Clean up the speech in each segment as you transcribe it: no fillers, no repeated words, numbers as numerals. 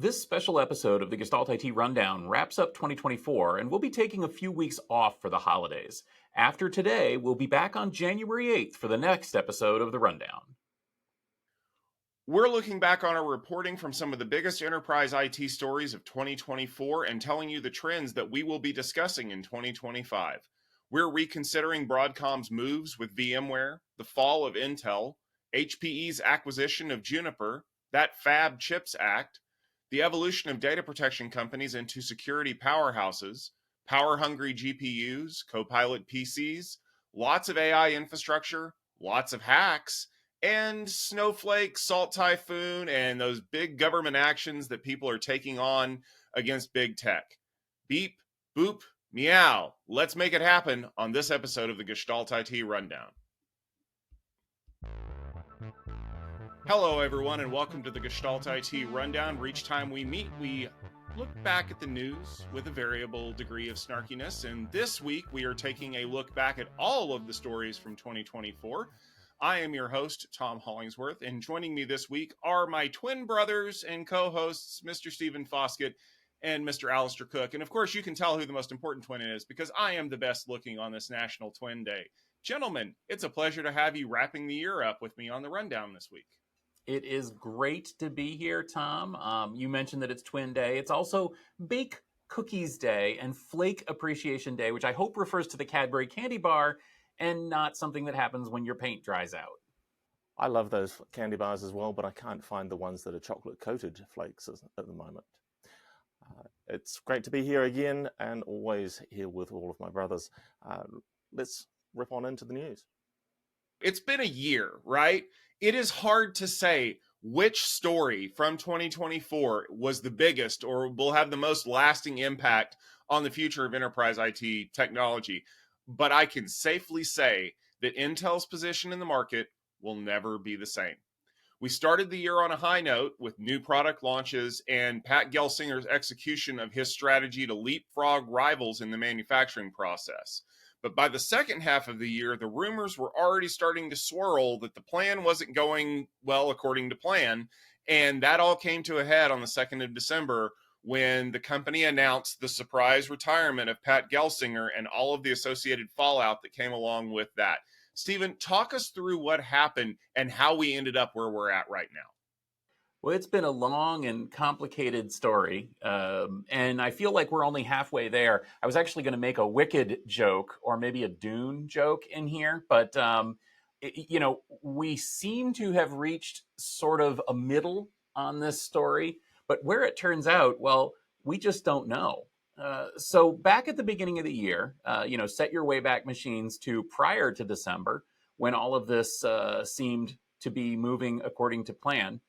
This special episode of the Gestalt IT Rundown wraps up 2024, and we'll be taking a few weeks off for the holidays. After today, we'll be back on January 8th for the next episode of the Rundown. We're looking back on our reporting from some of the biggest enterprise IT stories of 2024 and telling you the trends that we will be discussing in 2025. We're reconsidering Broadcom's moves with VMware, the fall of Intel, HPE's acquisition of Juniper, that Fab Chips Act, the evolution of data protection companies into security powerhouses, power-hungry GPUs, Copilot PCs, lots of AI infrastructure, lots of hacks, and Snowflake, Salt Typhoon, and those big government actions that people are taking on against big tech. Beep, boop, meow. Let's make it happen on this episode of the Gestalt IT Rundown. Hello, everyone, and welcome to the Gestalt IT Rundown, where each time we meet, we look back at the news with a variable degree of snarkiness. And this week, we are taking a look back at all of the stories from 2024. I am your host, Tom Hollingsworth, and joining me this week are my twin brothers and co-hosts, Mr. Stephen Foskett and Mr. Alistair Cook. And of course, you can tell who the most important twin is because I am the best looking on this National Twin Day. Gentlemen, it's a pleasure to have you wrapping the year up with me on the Rundown this week. It is great to be here, Tom. You mentioned that it's Twin Day. It's also Bake Cookies Day and Flake Appreciation Day, which I hope refers to the Cadbury candy bar and not something that happens when your paint dries out. I love those candy bars as well, but I can't find the ones that are chocolate-coated flakes at the moment. It's great to be here again and always here with all of my brothers. Let's rip on into the news. It's been a year, right? It is hard to say which story from 2024 was the biggest or will have the most lasting impact on the future of enterprise IT technology. But I can safely say that Intel's position in the market will never be the same. We started the year on a high note with new product launches and Pat Gelsinger's execution of his strategy to leapfrog rivals in the manufacturing process. But by the second half of the year, the rumors were already starting to swirl that the plan wasn't going well according to plan. And that all came to a head on the 2nd of December when the company announced the surprise retirement of Pat Gelsinger and all of the associated fallout that came along with that. Stephen, talk us through what happened and how we ended up where we're at right now. Well, it's been a long and complicated story, and I feel like we're only halfway there. I was actually going to make a Wicked joke or maybe a Dune joke in here, but we seem to have reached sort of a middle on this story, but where it turns out, well, we just don't know. So back at the beginning of the year, set your Wayback Machines to prior to December, when all of this seemed to be moving according to plan.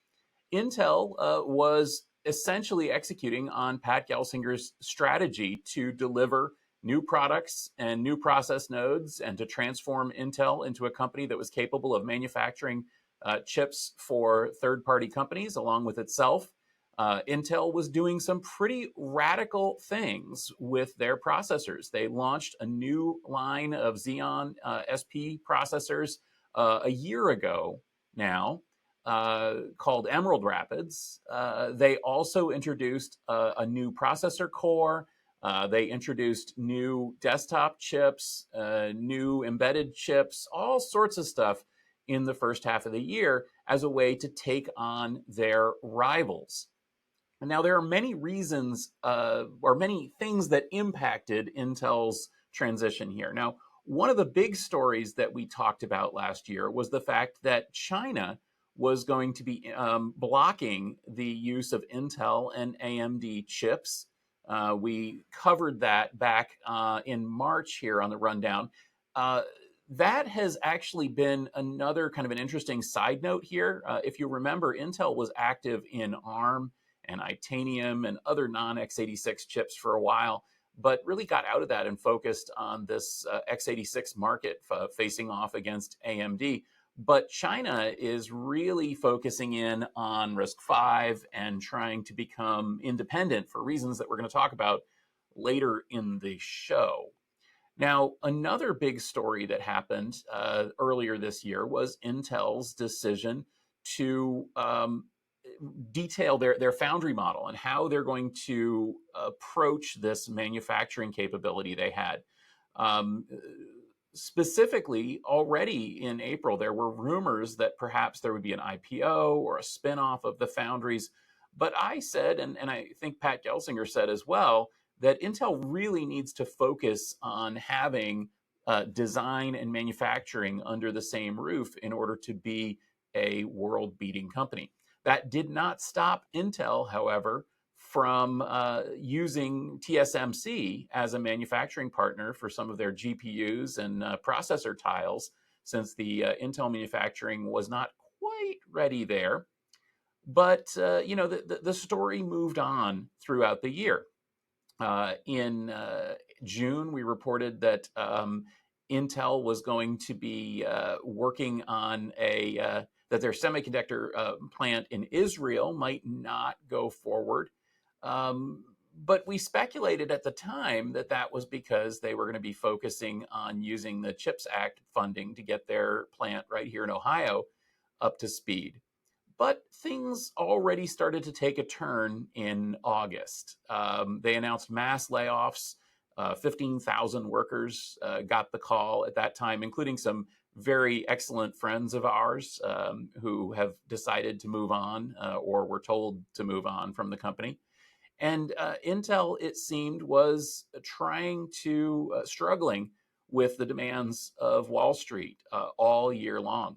Intel was essentially executing on Pat Gelsinger's strategy to deliver new products and new process nodes and to transform Intel into a company that was capable of manufacturing chips for third-party companies along with itself. Intel was doing some pretty radical things with their processors. They launched a new line of Xeon SP processors a year ago now, called Emerald Rapids. They also introduced a new processor core. They introduced new desktop chips, new embedded chips, all sorts of stuff in the first half of the year as a way to take on their rivals. Now, there are many reasons or many things that impacted Intel's transition here. Now, one of the big stories that we talked about last year was the fact that China was going to be blocking the use of Intel and AMD chips. We covered that back in March here on the Rundown. That has actually been another kind of an interesting side note here. If you remember, Intel was active in ARM and Itanium and other non-x86 chips for a while, but really got out of that and focused on this x86 market facing off against AMD. But China is really focusing in on RISC-V and trying to become independent for reasons that we're going to talk about later in the show. Now, another big story that happened earlier this year was Intel's decision to detail their foundry model and how they're going to approach this manufacturing capability they had. Um, Specifically, already in April, there were rumors that perhaps there would be an IPO or a spinoff of the foundries. But I said, and I think Pat Gelsinger said as well, that Intel really needs to focus on having design and manufacturing under the same roof in order to be a world-beating company. That did not stop Intel, however, from using TSMC as a manufacturing partner for some of their GPUs and processor tiles, since the Intel manufacturing was not quite ready there. But the story moved on throughout the year. In June, we reported that Intel was going to be working on that their semiconductor plant in Israel might not go forward. But we speculated at the time that that was because they were going to be focusing on using the CHIPS Act funding to get their plant right here in Ohio up to speed. But things already started to take a turn in August. They announced mass layoffs. 15,000 workers got the call at that time, including some very excellent friends of ours who have decided to move on or were told to move on from the company. And Intel, it seemed, was struggling with the demands of Wall Street all year long.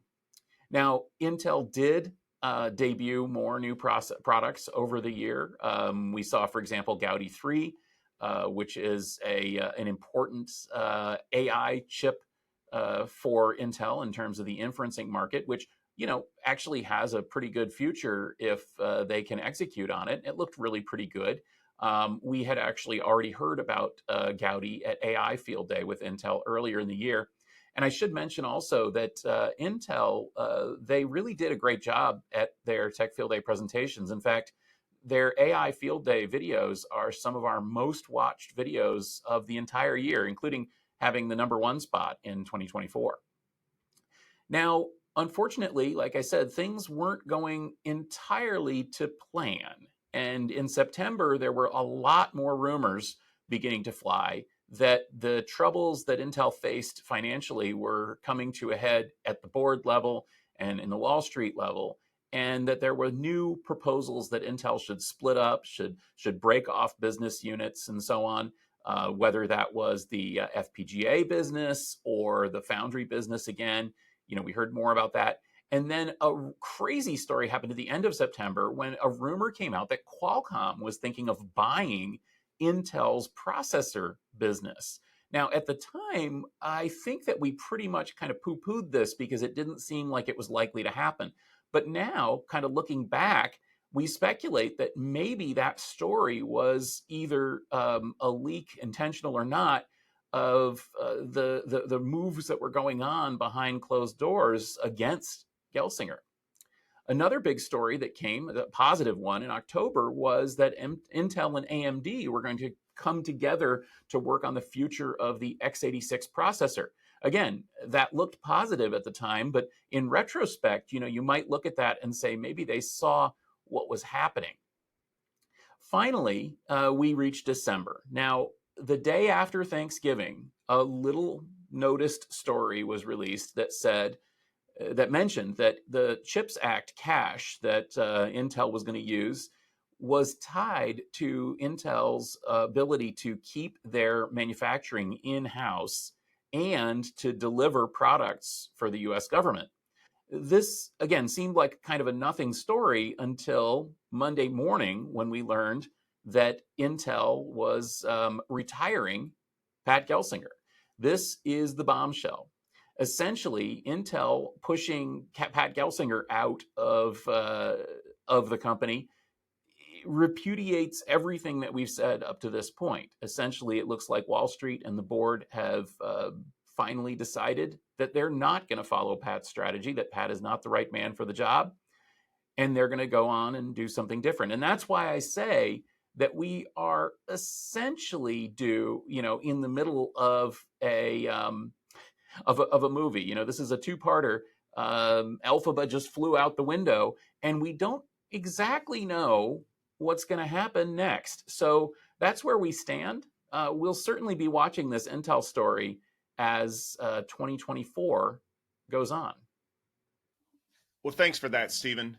Now, Intel did debut more new products over the year. We saw, for example, Gaudi 3, which is an important AI chip for Intel in terms of the inferencing market, which actually has a pretty good future if they can execute on it. It looked really pretty good. We had actually already heard about Gaudi at AI Field Day with Intel earlier in the year. And I should mention also that Intel, they really did a great job at their Tech Field Day presentations. In fact, their AI Field Day videos are some of our most watched videos of the entire year, including having the #1 spot in 2024. Now, unfortunately, like I said, things weren't going entirely to plan. And in September, there were a lot more rumors beginning to fly that the troubles that Intel faced financially were coming to a head at the board level and in the Wall Street level, and that there were new proposals that Intel should split up, should break off business units and so on, whether that was the FPGA business or the foundry business again. We heard more about that. And then a crazy story happened at the end of September when a rumor came out that Qualcomm was thinking of buying Intel's processor business. Now, at the time, I think that we pretty much kind of poo-pooed this because it didn't seem like it was likely to happen. But now, kind of looking back, we speculate that maybe that story was either a leak, intentional or not, of the moves that were going on behind closed doors against Gelsinger. Another big story that came, the positive one in October, was that Intel and AMD were going to come together to work on the future of the x86 processor. Again, that looked positive at the time, but in retrospect, you might look at that and say maybe they saw what was happening. Finally, we reached December. Now, the day after Thanksgiving, a little noticed story was released that mentioned that the CHIPS Act cash that Intel was going to use was tied to Intel's ability to keep their manufacturing in-house and to deliver products for the US government. This, again, seemed like kind of a nothing story until Monday morning when we learned that Intel was retiring Pat Gelsinger. This is the bombshell. Essentially, Intel pushing Pat Gelsinger out of the company repudiates everything that we've said up to this point. Essentially, it looks like Wall Street and the board have finally decided that they're not going to follow Pat's strategy, that Pat is not the right man for the job, and they're going to go on and do something different. And that's why I say that we are essentially in the middle of a movie. This is a two-parter. Alphaba just flew out the window, and we don't exactly know what's going to happen next. So that's where we stand. We'll certainly be watching this Intel story as 2024 goes on. Well, thanks for that, Stephen.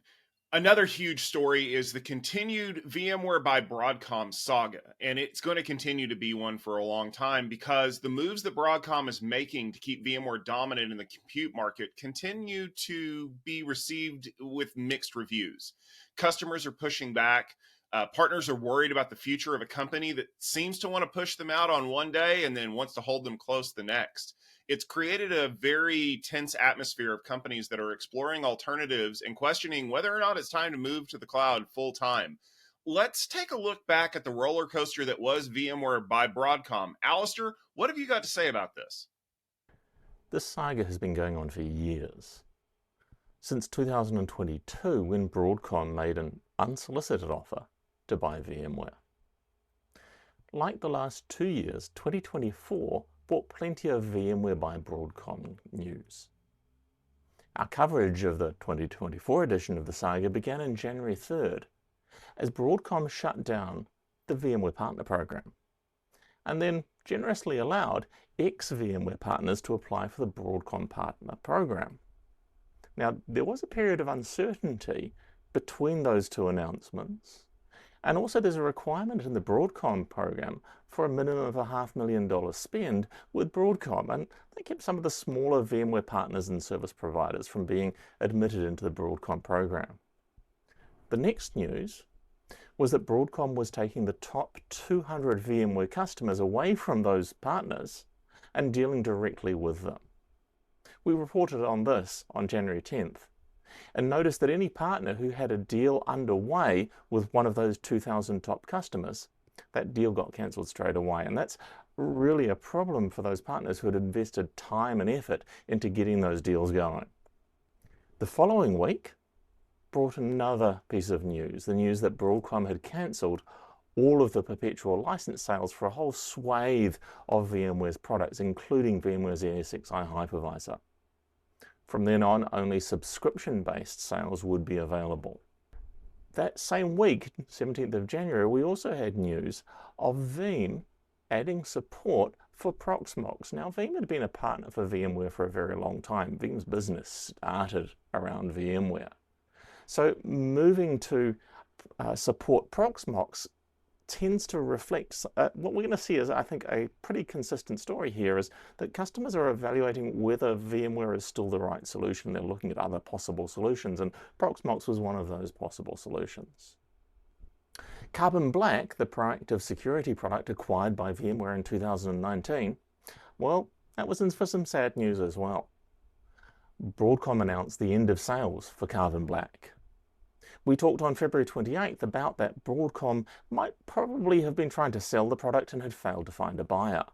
Another huge story is the continued VMware by Broadcom saga, and it's going to continue to be one for a long time because the moves that Broadcom is making to keep VMware dominant in the compute market continue to be received with mixed reviews. Customers are pushing back. Partners are worried about the future of a company that seems to want to push them out on one day and then wants to hold them close the next. It's created a very tense atmosphere of companies that are exploring alternatives and questioning whether or not it's time to move to the cloud full time. Let's take a look back at the roller coaster that was VMware by Broadcom. Alistair, what have you got to say about this? This saga has been going on for years. Since 2022, when Broadcom made an unsolicited offer to buy VMware. Like the last 2 years, 2024 brought plenty of VMware by Broadcom news. Our coverage of the 2024 edition of the saga began on January 3rd, as Broadcom shut down the VMware Partner Program, and then generously allowed ex-VMware partners to apply for the Broadcom Partner Program. Now, there was a period of uncertainty between those two announcements, and also there's a requirement in the Broadcom program for a minimum of $500,000 spend with Broadcom, and they kept some of the smaller VMware partners and service providers from being admitted into the Broadcom program. The next news was that Broadcom was taking the top 200 VMware customers away from those partners and dealing directly with them. We reported on this on January 10th. And noticed that any partner who had a deal underway with one of those 2,000 top customers, that deal got cancelled straight away. And that's really a problem for those partners who had invested time and effort into getting those deals going. The following week brought another piece of news, the news that Broadcom had cancelled all of the perpetual license sales for a whole swathe of VMware's products, including VMware's ESXi hypervisor. From then on, only subscription-based sales would be available. That same week, 17th of January, we also had news of Veeam adding support for Proxmox. Now, Veeam had been a partner for VMware for a very long time. Veeam's business started around VMware. So moving to support Proxmox tends to reflect, what we're going to see is, I think, a pretty consistent story here is that customers are evaluating whether VMware is still the right solution. They're looking at other possible solutions, and Proxmox was one of those possible solutions. Carbon Black, the proactive security product acquired by VMware in 2019, well, that was in for some sad news as well. Broadcom announced the end of sales for Carbon Black. We talked on February 28th about that Broadcom might probably have been trying to sell the product and had failed to find a buyer.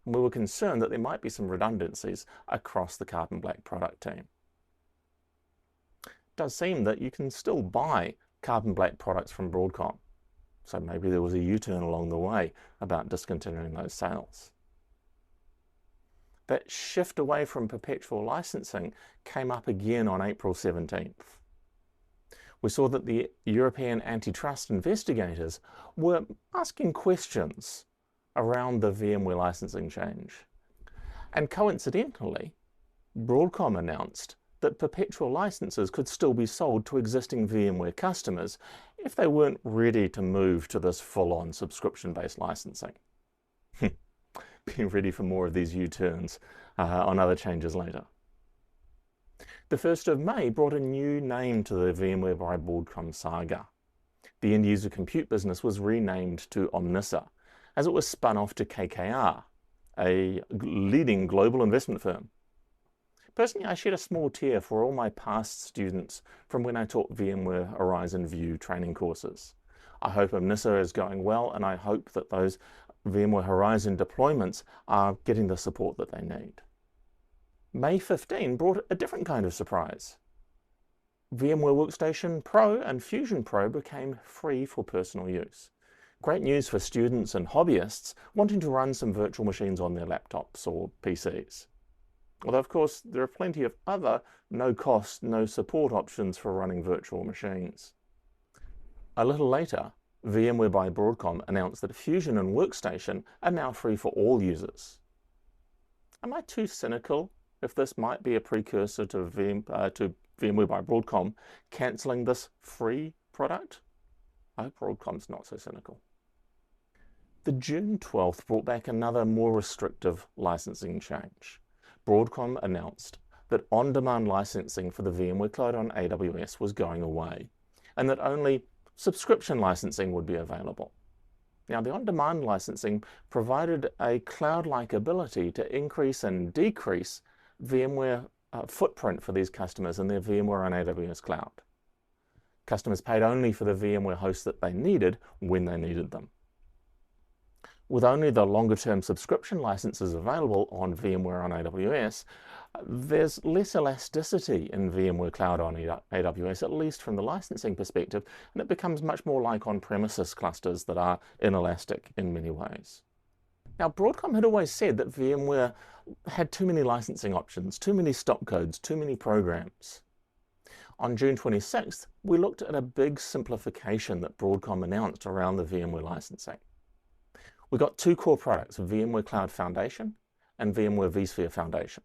And we were concerned that there might be some redundancies across the Carbon Black product team. It does seem that you can still buy Carbon Black products from Broadcom, so maybe there was a U-turn along the way about discontinuing those sales. That shift away from perpetual licensing came up again on April 17th. We saw that the European antitrust investigators were asking questions around the VMware licensing change. And coincidentally, Broadcom announced that perpetual licenses could still be sold to existing VMware customers if they weren't ready to move to this full-on subscription-based licensing. Be ready for more of these U-turns on other changes later. The 1st of May brought a new name to the VMware by Broadcom saga. The end-user compute business was renamed to Omnissa, as it was spun off to KKR, a leading global investment firm. Personally, I shed a small tear for all my past students from when I taught VMware Horizon View training courses. I hope Omnissa is going well, and I hope that those VMware Horizon deployments are getting the support that they need. May 15 brought a different kind of surprise. VMware Workstation Pro and Fusion Pro became free for personal use. Great news for students and hobbyists wanting to run some virtual machines on their laptops or PCs. Although, of course, there are plenty of other no-cost, no-support options for running virtual machines. A little later, VMware by Broadcom announced that Fusion and Workstation are now free for all users. Am I too cynical if this might be a precursor to VMware by Broadcom cancelling this free product? I hope Broadcom's not so cynical. The June 12th brought back another more restrictive licensing change. Broadcom announced that on-demand licensing for the VMware Cloud on AWS was going away, and that only subscription licensing would be available. Now, the on-demand licensing provided a cloud-like ability to increase and decrease VMware footprint for these customers in their VMware on AWS cloud. Customers paid only for the VMware hosts that they needed when they needed them. With only the longer-term subscription licenses available on VMware on AWS, there's less elasticity in VMware Cloud on AWS, at least from the licensing perspective, and it becomes much more like on-premises clusters that are inelastic in many ways. Now, Broadcom had always said that VMware had too many licensing options, too many stop codes, too many programs. On June 26th, we looked at a big simplification that Broadcom announced around the VMware licensing. We got two core products, VMware Cloud Foundation and VMware vSphere Foundation.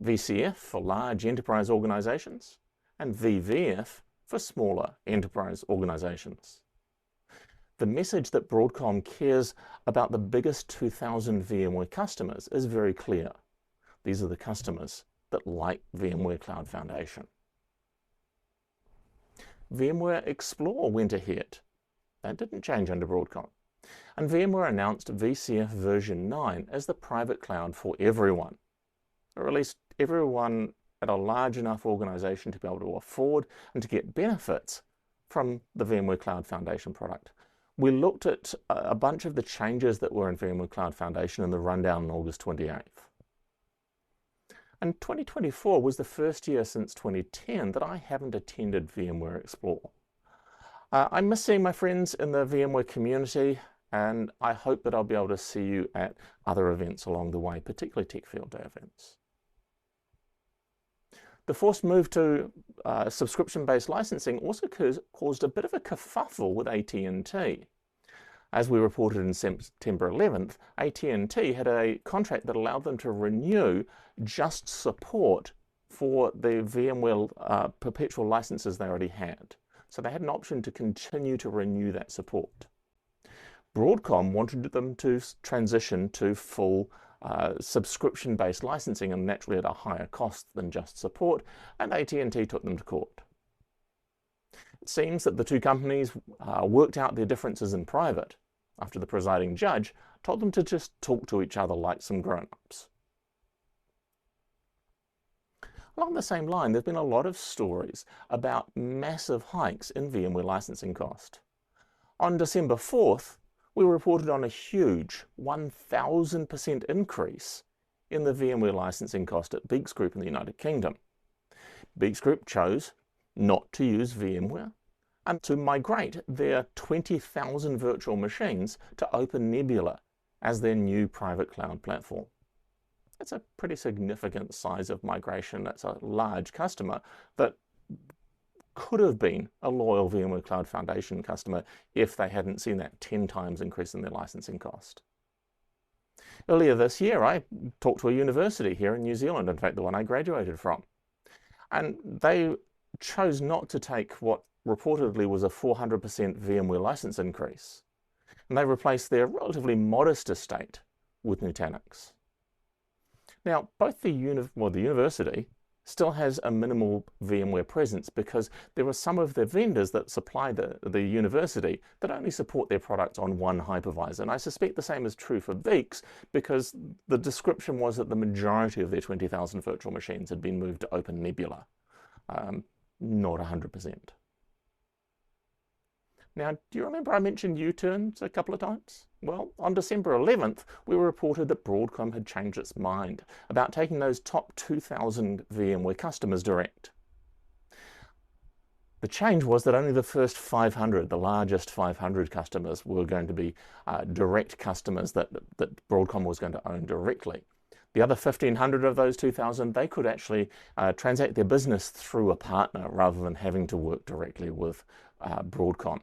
VCF for large enterprise organizations and VVF for smaller enterprise organizations. The message that Broadcom cares about the biggest 2,000 VMware customers is very clear. These are the customers that like VMware Cloud Foundation. VMware Explore went ahead. That didn't change under Broadcom. And VMware announced VCF version 9 as the private cloud for everyone, or at least everyone at a large enough organization to be able to afford and to get benefits from the VMware Cloud Foundation product. We looked at a bunch of the changes that were in VMware Cloud Foundation in the rundown on August 28th. And 2024 was the first year since 2010 that I haven't attended VMware Explore. I miss seeing my friends in the VMware community, and I hope that I'll be able to see you at other events along the way, particularly Tech Field Day events. The forced move to subscription-based licensing also caused a bit of a kerfuffle with AT&T. As we reported in September 11th, AT&T had a contract that allowed them to renew just support for the VMware perpetual licenses they already had. So they had an option to continue to renew that support. Broadcom wanted them to transition to full subscription-based licensing, and naturally at a higher cost than just support, and AT&T took them to court. It seems that the two companies worked out their differences in private after the presiding judge told them to just talk to each other like some grown-ups. Along the same line, there have been a lot of stories about massive hikes in VMware licensing cost. On December 4th, we reported on a huge 1,000% increase in the VMware licensing cost at Beeks Group in the United Kingdom. Beeks Group chose not to use VMware and to migrate their 20,000 virtual machines to OpenNebula as their new private cloud platform. That's a pretty significant size of migration. That's a large customer that could have been a loyal VMware Cloud Foundation customer if they hadn't seen that 10 times increase in their licensing cost. Earlier this year, I talked to a university here in New Zealand, in fact the one I graduated from, and they chose not to take what reportedly was a 400% VMware license increase, and they replaced their relatively modest estate with Nutanix. Now, both the university still has a minimal VMware presence because there are some of the vendors that supply the university that only support their products on one hypervisor. And I suspect the same is true for Beeks because the description was that the majority of their 20,000 virtual machines had been moved to OpenNebula, not 100%. Now, do you remember I mentioned U-turns a couple of times? Well, on December 11th, we reported that Broadcom had changed its mind about taking those top 2,000 VMware customers direct. The change was that only the first 500, the largest 500 customers, were going to be direct customers that Broadcom was going to own directly. The other 1,500 of those 2,000, they could actually transact their business through a partner rather than having to work directly with Broadcom.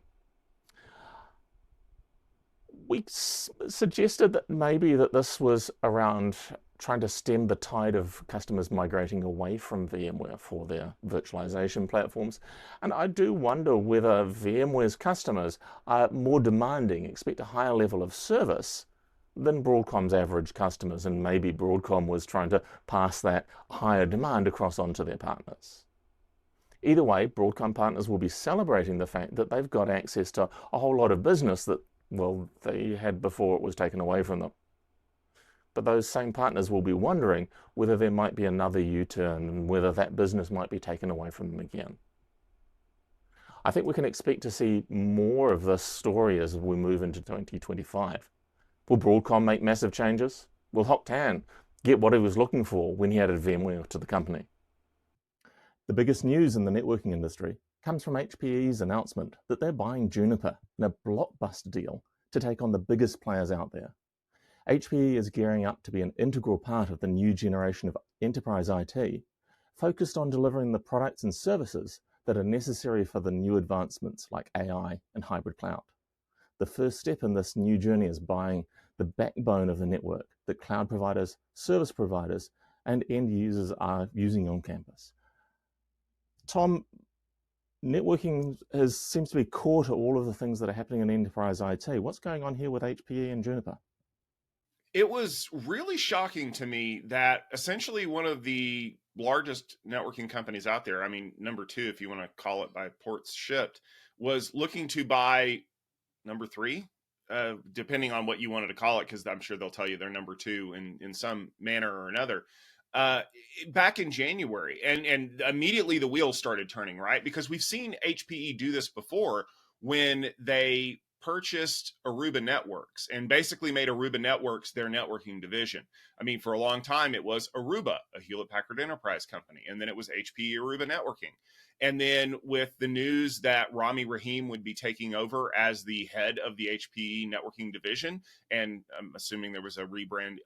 We suggested that maybe that this was around trying to stem the tide of customers migrating away from VMware for their virtualization platforms. And I do wonder whether VMware's customers are more demanding, expect a higher level of service than Broadcom's average customers, and maybe Broadcom was trying to pass that higher demand across onto their partners. Either way, Broadcom partners will be celebrating the fact that they've got access to a whole lot of business that, well, they had before it was taken away from them. But those same partners will be wondering whether there might be another U-turn and whether that business might be taken away from them again. I think we can expect to see more of this story as we move into 2025. Will Broadcom make massive changes? Will Hock Tan get what he was looking for when he added VMware to the company? The biggest news in the networking industry comes from HPE's announcement that they're buying Juniper in a blockbuster deal to take on the biggest players out there. HPE is gearing up to be an integral part of the new generation of enterprise IT, focused on delivering the products and services that are necessary for the new advancements like AI and hybrid cloud. The first step in this new journey is buying the backbone of the network that cloud providers, service providers, and end users are using on campus. Tom, networking seems to be core to all of the things that are happening in enterprise IT. What's going on here with HPE and Juniper? It was really shocking to me that essentially one of the largest networking companies out there, I mean, number 2, if you want to call it by ports shipped, was looking to buy number 3, depending on what you wanted to call it, because I'm sure they'll tell you they're number 2 in some manner or another. Back in January, and immediately the wheels started turning, right? Because we've seen HPE do this before when they purchased Aruba Networks and basically made Aruba Networks their networking division. I mean, for a long time, it was Aruba, a Hewlett-Packard Enterprise company, and then it was HPE Aruba Networking. And then with the news that Rami Rahim would be taking over as the head of the HPE networking division, and I'm assuming there was a rebrand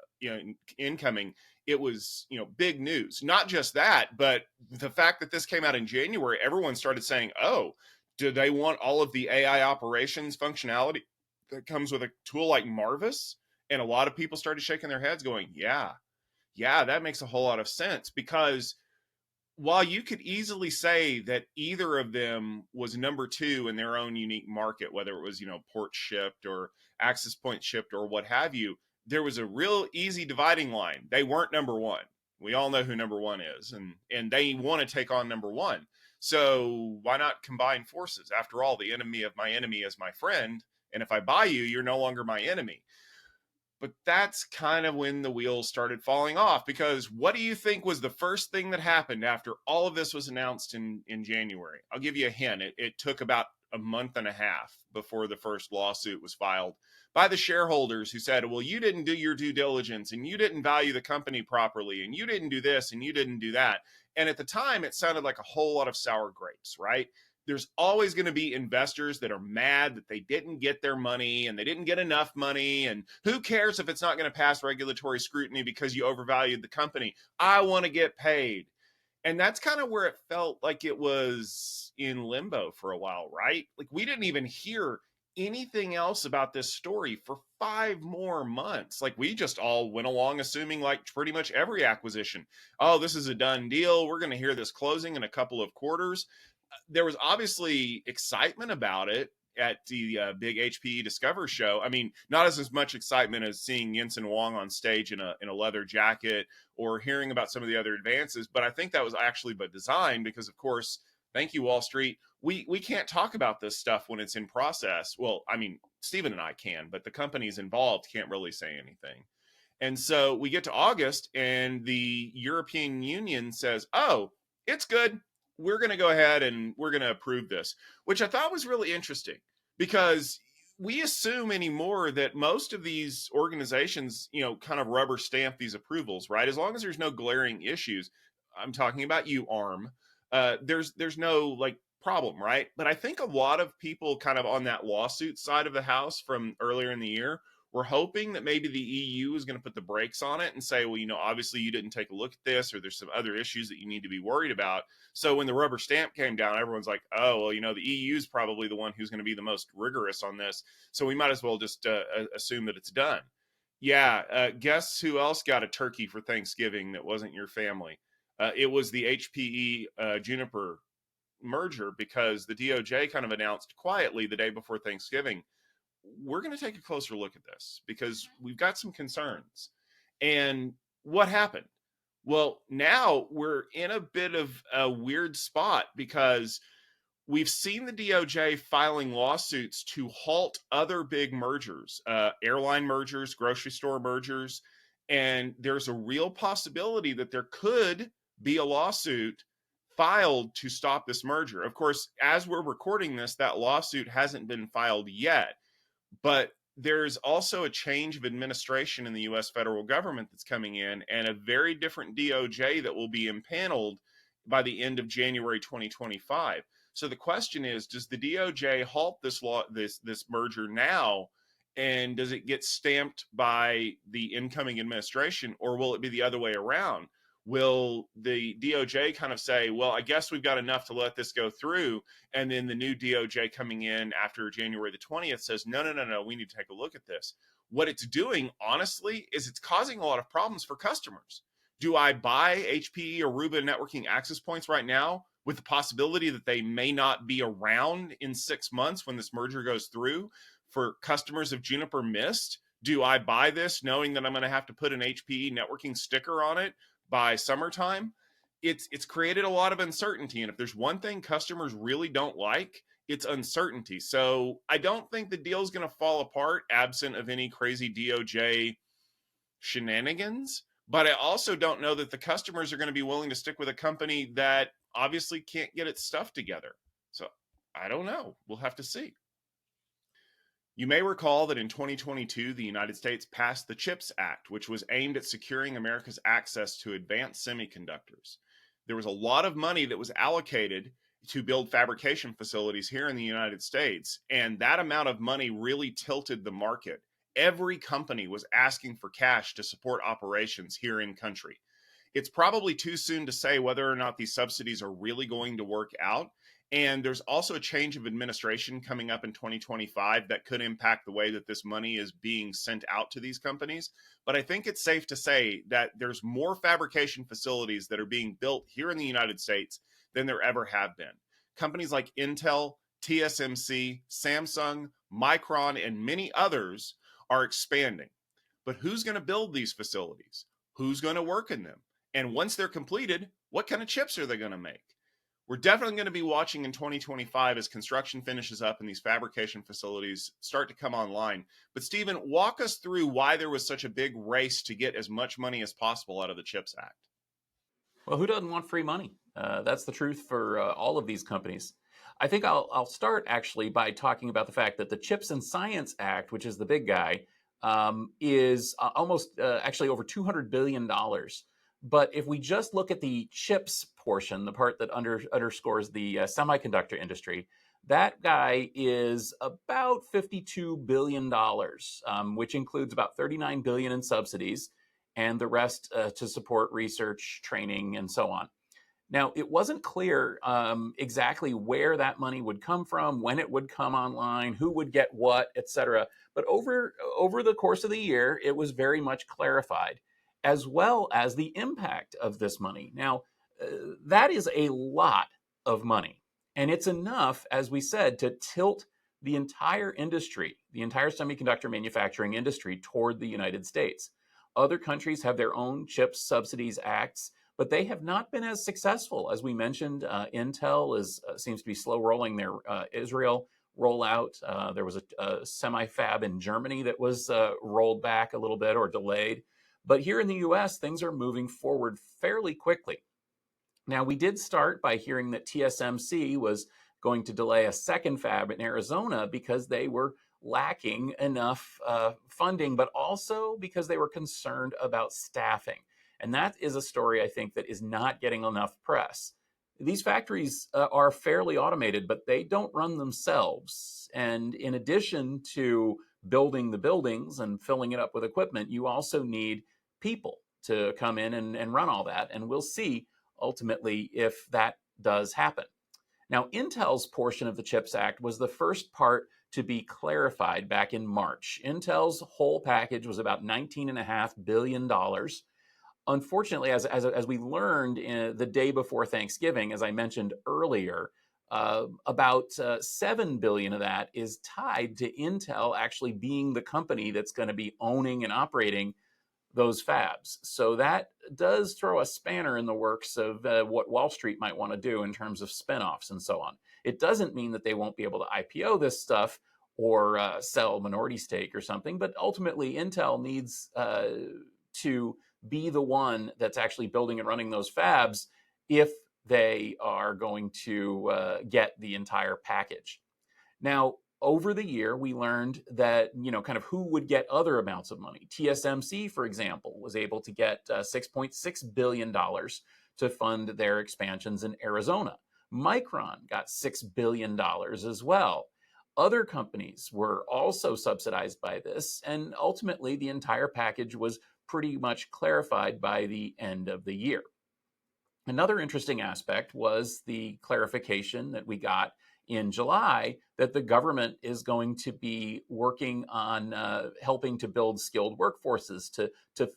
incoming, it was, big news. Not just that, but the fact that this came out in January, everyone started saying, oh, do they want all of the AI operations functionality that comes with a tool like Marvis? And a lot of people started shaking their heads going, yeah, that makes a whole lot of sense. Because while you could easily say that either of them was number 2 in their own unique market, whether it was, port shipped or access point shipped or what have you, there was a real easy dividing line. They weren't number 1. We all know who number 1 is, and they want to take on number 1. So why not combine forces? After all, the enemy of my enemy is my friend. And if I buy you, you're no longer my enemy. But that's kind of when the wheels started falling off, because what do you think was the first thing that happened after all of this was announced in January? I'll give you a hint. It took about a month and a half before the first lawsuit was filed by the shareholders who said, well, you didn't do your due diligence and you didn't value the company properly and you didn't do this and you didn't do that. And at the time, it sounded like a whole lot of sour grapes, right? There's always going to be investors that are mad that they didn't get their money and they didn't get enough money. And who cares if it's not going to pass regulatory scrutiny because you overvalued the company? I want to get paid. And that's kind of where it felt like it was in limbo for a while, right? Like we didn't even hear anything else about this story for 5 more months. Like we just all went along assuming, like pretty much every acquisition, oh, this is a done deal. We're going to hear this closing in a couple of quarters. There was obviously excitement about it at the big HPE Discover show. I mean, not as much excitement as seeing Jensen Huang on stage in a leather jacket or hearing about some of the other advances, but I think that was actually by design because, of course, thank you, Wall Street. We can't talk about this stuff when it's in process. Well, I mean, Stephen and I can, but the companies involved can't really say anything. And so we get to August and the European Union says, oh, it's good. We're going to go ahead and we're going to approve this, which I thought was really interesting because we assume anymore that most of these organizations, kind of rubber stamp these approvals, right? As long as there's no glaring issues. I'm talking about you, ARM. There's no like problem, right? But I think a lot of people kind of on that lawsuit side of the house from earlier in the year We're hoping that maybe the EU is going to put the brakes on it and say, well, obviously you didn't take a look at this, or there's some other issues that you need to be worried about. So when the rubber stamp came down, everyone's like, oh, well, the EU is probably the one who's going to be the most rigorous on this. So we might as well just assume that it's done. Yeah. Guess who else got a turkey for Thanksgiving that wasn't your family? It was the HPE Juniper merger, because the DOJ kind of announced quietly the day before Thanksgiving, we're going to take a closer look at this because we've got some concerns. And what happened? Well, now we're in a bit of a weird spot because we've seen the DOJ filing lawsuits to halt other big mergers, airline mergers, grocery store mergers. And there's a real possibility that there could be a lawsuit filed to stop this merger. Of course, as we're recording this, that lawsuit hasn't been filed yet. But there's also a change of administration in the U.S. federal government that's coming in, and a very different DOJ that will be impaneled by the end of January 2025. So the question is, does the DOJ halt this merger now, and does it get stamped by the incoming administration, or will it be the other way around? Will the DOJ kind of say, well, I guess we've got enough to let this go through, and then the new DOJ coming in after January the 20th says, no, we need to take a look at this. What it's doing, honestly, is it's causing a lot of problems for customers. Do I buy HPE or Aruba networking access points right now with the possibility that they may not be around in 6 months when this merger goes through? For customers of Juniper Mist, do I buy this knowing that I'm going to have to put an HPE networking sticker on it by summertime? It's created a lot of uncertainty. And if there's one thing customers really don't like, it's uncertainty. So I don't think the deal is going to fall apart absent of any crazy DOJ shenanigans. But I also don't know that the customers are going to be willing to stick with a company that obviously can't get its stuff together. So I don't know. We'll have to see. You may recall that in 2022, the United States passed the CHIPS Act, which was aimed at securing America's access to advanced semiconductors. There was a lot of money that was allocated to build fabrication facilities here in the United States, and that amount of money really tilted the market. Every company was asking for cash to support operations here in country. It's probably too soon to say whether or not these subsidies are really going to work out. And there's also a change of administration coming up in 2025 that could impact the way that this money is being sent out to these companies. But I think it's safe to say that there's more fabrication facilities that are being built here in the United States than there ever have been. Companies like Intel, TSMC, Samsung, Micron, and many others are expanding. But who's going to build these facilities? Who's going to work in them? And once they're completed, what kind of chips are they going to make? We're definitely going to be watching in 2025 as construction finishes up and these fabrication facilities start to come online. But Stephen, walk us through why there was such a big race to get as much money as possible out of the CHIPS Act. Well, who doesn't want free money? That's the truth for all of these companies. I think I'll start actually by talking about the fact that the Chips and Science Act, which is the big guy, is almost actually over $200 billion. But if we just look at the chips portion, the part that underscores the semiconductor industry, that guy is about $52 billion, which includes about $39 billion in subsidies and the rest to support research, training, and so on. Now, it wasn't clear exactly where that money would come from, when it would come online, who would get what, et cetera. But over the course of the year, it was very much clarified, as well as the impact of this money. Now, that is a lot of money. And it's enough, as we said, to tilt the entire industry, the entire semiconductor manufacturing industry toward the United States. Other countries have their own chips subsidies acts, but they have not been as successful. As we mentioned, Intel seems to be slow rolling their Israel rollout. There was a semi-fab in Germany that was rolled back a little bit or delayed. But here in the US, things are moving forward fairly quickly. Now, we did start by hearing that TSMC was going to delay a second fab in Arizona because they were lacking enough funding, but also because they were concerned about staffing. And that is a story, I think, that is not getting enough press. These factories are fairly automated, but they don't run themselves. And in addition to building the buildings and filling it up with equipment, you also need people to come in and run all that. And we'll see ultimately if that does happen. Now, Intel's portion of the CHIPS Act was the first part to be clarified back in March. Intel's whole package was about $19.5 billion. Unfortunately, as we learned the day before Thanksgiving, as I mentioned earlier, about $7 billion of that is tied to Intel actually being the company that's going to be owning and operating those fabs. So that does throw a spanner in the works of what Wall Street might want to do in terms of spinoffs and so on. It doesn't mean that they won't be able to IPO this stuff or sell minority stake or something, but ultimately Intel needs to be the one that's actually building and running those fabs if they are going to get the entire package. Now, over the year, we learned that, kind of who would get other amounts of money. TSMC, for example, was able to get $6.6 billion to fund their expansions in Arizona. Micron got $6 billion as well. Other companies were also subsidized by this, and ultimately the entire package was pretty much clarified by the end of the year. Another interesting aspect was the clarification that we got in July that the government is going to be working on helping to build skilled workforces to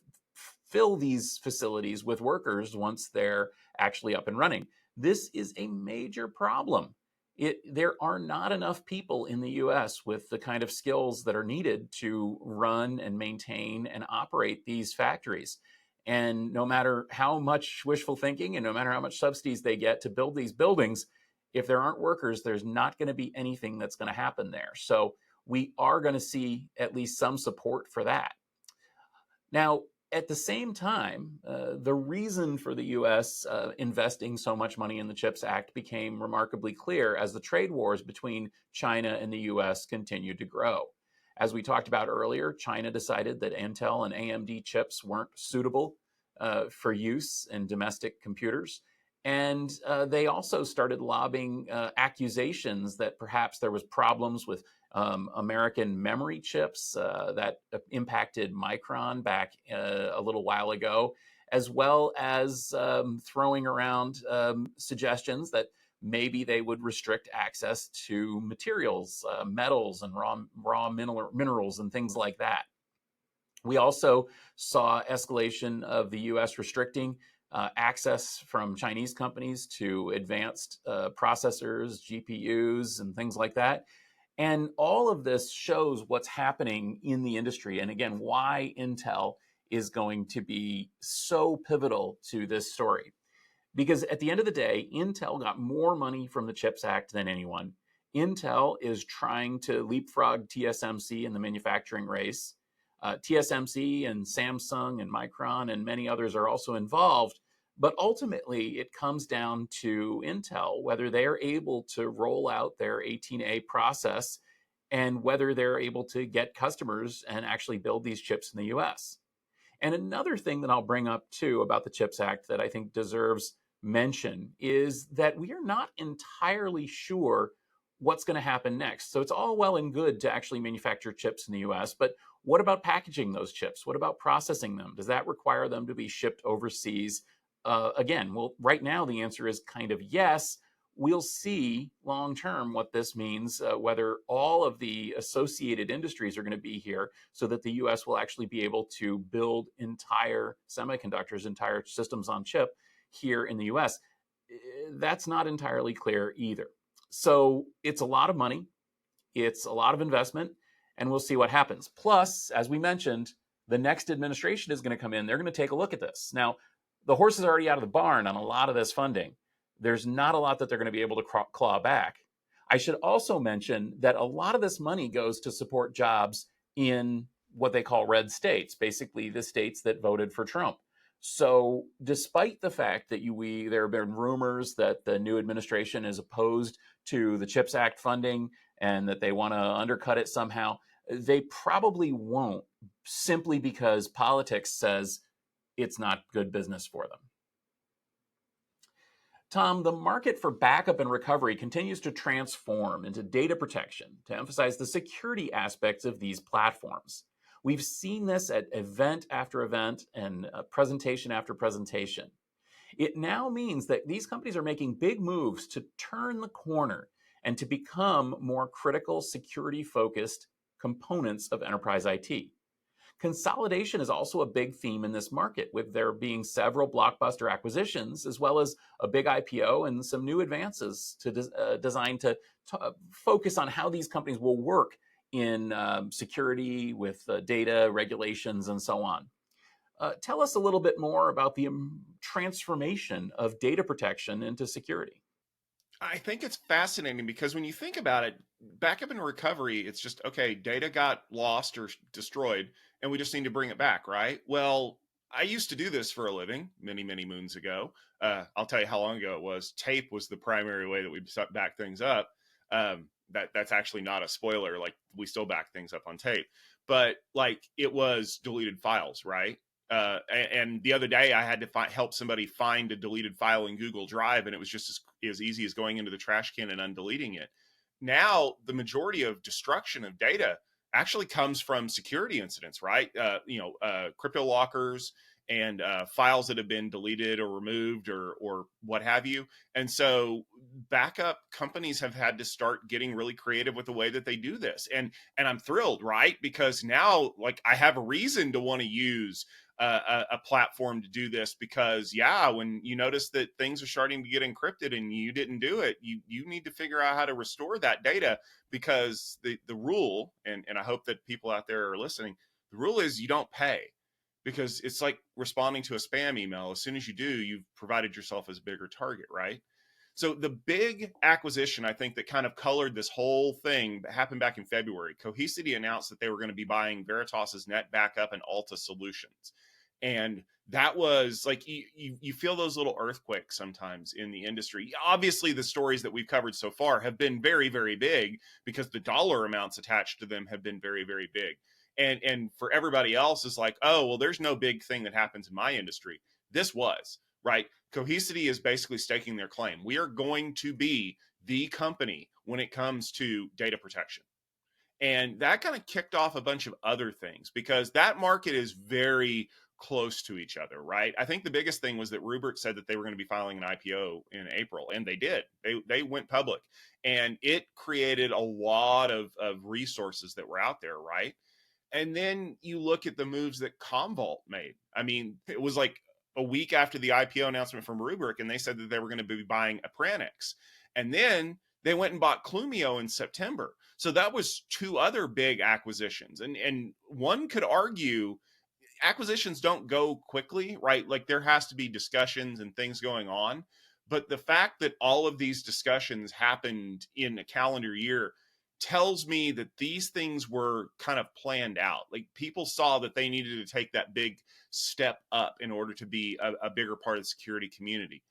fill these facilities with workers once they're actually up and running. This is a major problem. There are not enough people in the US with the kind of skills that are needed to run and maintain and operate these factories. And no matter how much wishful thinking and no matter how much subsidies they get to build these buildings, if there aren't workers, there's not going to be anything that's going to happen there. So we are going to see at least some support for that. Now, at the same time, the reason for the U.S. Investing so much money in the CHIPS Act became remarkably clear as the trade wars between China and the U.S. continued to grow. As we talked about earlier, China decided that Intel and AMD chips weren't suitable for use in domestic computers. And they also started lobbing accusations that perhaps there was problems with American memory chips that impacted Micron back a little while ago, as well as throwing around suggestions that maybe they would restrict access to materials, metals and raw minerals and things like that. We also saw escalation of the U.S. restricting access from Chinese companies to advanced processors, GPUs, and things like that. And all of this shows what's happening in the industry. And again, why Intel is going to be so pivotal to this story. Because at the end of the day, Intel got more money from the CHIPS Act than anyone. Intel is trying to leapfrog TSMC in the manufacturing race. TSMC and Samsung and Micron and many others are also involved. But ultimately, it comes down to Intel, whether they're able to roll out their 18A process and whether they're able to get customers and actually build these chips in the US. And another thing that I'll bring up too about the CHIPS Act that I think deserves mention is that we are not entirely sure what's going to happen next. So it's all well and good to actually manufacture chips in the US, but what about packaging those chips? What about processing them? Does that require them to be shipped overseas? Again, well, right now the answer is kind of yes. We'll see long term what this means, whether all of the associated industries are going to be here so that the US will actually be able to build entire semiconductors, entire systems on chip here in the US. That's not entirely clear either. So it's a lot of money. It's a lot of investment, and we'll see what happens. Plus, as we mentioned, the next administration is going to come in. They're going to take a look at this. Now, the horse is already out of the barn on a lot of this funding. There's not a lot that they're going to be able to claw back. I should also mention that a lot of this money goes to support jobs in what they call red states, basically the states that voted for Trump. So despite the fact that there have been rumors that the new administration is opposed to the CHIPS Act funding and that they want to undercut it somehow, they probably won't, simply because politics says it's not good business for them. Tom, the market for backup and recovery continues to transform into data protection to emphasize the security aspects of these platforms. We've seen this at event after event and presentation after presentation. It now means that these companies are making big moves to turn the corner and to become more critical security-focused components of enterprise IT. Consolidation is also a big theme in this market, with there being several blockbuster acquisitions, as well as a big IPO and some new advances designed to focus on how these companies will work in security with data, regulations, and so on. Tell us a little bit more about the transformation of data protection into security. I think it's fascinating because when you think about it, backup and recovery, it's just, okay, data got lost or destroyed, and we just need to bring it back, right? Well, I used to do this for a living many, many moons ago. I'll tell you how long ago it was. Tape was the primary way that we back things up. That's actually not a spoiler. Like, we still back things up on tape, but like, it was deleted files, right? And the other day I had to help somebody find a deleted file in Google Drive, and it was just as easy as going into the trash can and undeleting it. Now, the majority of destruction of data actually comes from security incidents, right? Crypto lockers and files that have been deleted or removed or what have you. And so backup companies have had to start getting really creative with the way that they do this. And I'm thrilled, right? Because now, like, I have a reason to want to use a platform to do this, because when you notice that things are starting to get encrypted and you didn't do it, you need to figure out how to restore that data, because the rule, and I hope that people out there are listening, the rule is you don't pay, because it's like responding to a spam email. As soon as you do, you've provided yourself as a bigger target, right? So the big acquisition, I think, that kind of colored this whole thing that happened back in February, Cohesity announced that they were going to be buying Veritas's Net Backup and Alta Solutions. And that was like, you feel those little earthquakes sometimes in the industry. Obviously, the stories that we've covered so far have been very, very big, because the dollar amounts attached to them have been very, very big. And for everybody else, is like, oh, well, there's no big thing that happens in my industry. This was, right? Cohesity is basically staking their claim. We are going to be the company when it comes to data protection. And that kind of kicked off a bunch of other things, because that market is very close to each other, right? I think the biggest thing was that Rubrik said that they were going to be filing an IPO in April, and they did. They went public, and it created a lot of resources that were out there, right? And then you look at the moves that Commvault made. I mean, it was like a week after the IPO announcement from Rubrik, and they said that they were going to be buying Appranix. And then they went and bought Clumio in September. So that was two other big acquisitions. And one could argue acquisitions don't go quickly, right? Like, there has to be discussions and things going on. But the fact that all of these discussions happened in a calendar year tells me that these things were kind of planned out. Like, people saw that they needed to take that big step up in order to be a bigger part of the security community.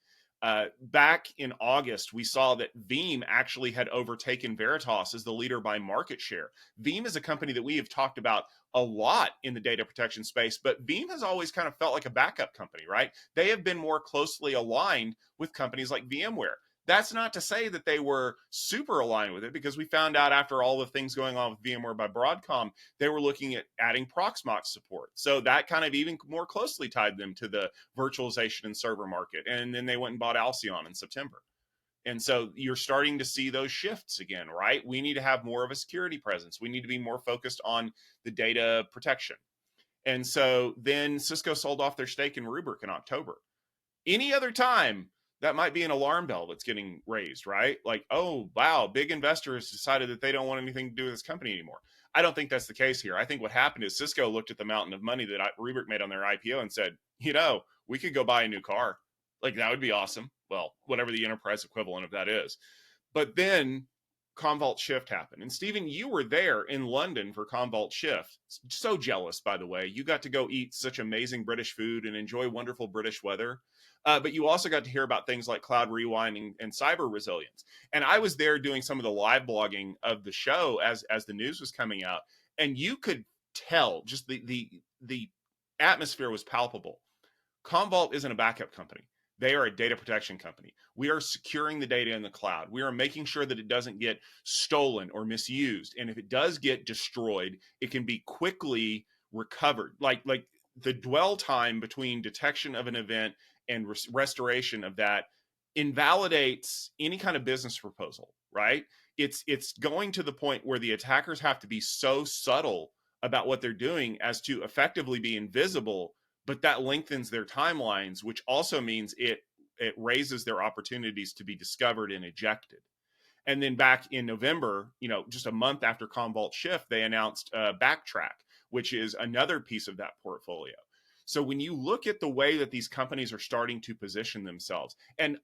Back in August, we saw that Veeam actually had overtaken Veritas as the leader by market share. Veeam is a company that we have talked about a lot in the data protection space, but Veeam has always kind of felt like a backup company, right? They have been more closely aligned with companies like VMware. That's not to say that they were super aligned with it, because we found out after all the things going on with VMware by Broadcom, they were looking at adding Proxmox support. So that kind of even more closely tied them to the virtualization and server market. And then they went and bought Alcyon in September. And so you're starting to see those shifts again, right? We need to have more of a security presence. We need to be more focused on the data protection. And so then Cisco sold off their stake in Rubrik in October. Any other time, that might be an alarm bell that's getting raised, right? Like, oh, wow, big investors decided that they don't want anything to do with this company anymore. I don't think that's the case here. I think what happened is Cisco looked at the mountain of money that Rubrik made on their IPO and said, we could go buy a new car. Like, that would be awesome. Well, whatever the enterprise equivalent of that is. But then Commvault Shift happened. And Stephen, you were there in London for Commvault Shift. So jealous, by the way. You got to go eat such amazing British food and enjoy wonderful British weather. But you also got to hear about things like cloud rewinding and cyber resilience. And I was there doing some of the live blogging of the show as the news was coming out. And you could tell just the atmosphere was palpable. Commvault isn't a backup company. They are a data protection company. We are securing the data in the cloud. We are making sure that it doesn't get stolen or misused. And if it does get destroyed, it can be quickly recovered. Like the dwell time between detection of an event and restoration of that invalidates any kind of business proposal, right? It's going to the point where the attackers have to be so subtle about what they're doing as to effectively be invisible, but that lengthens their timelines, which also means it raises their opportunities to be discovered and ejected. And then back in November, just a month after Commvault Shift, they announced Backtrack, which is another piece of that portfolio. So when you look at the way that these companies are starting to position themselves, and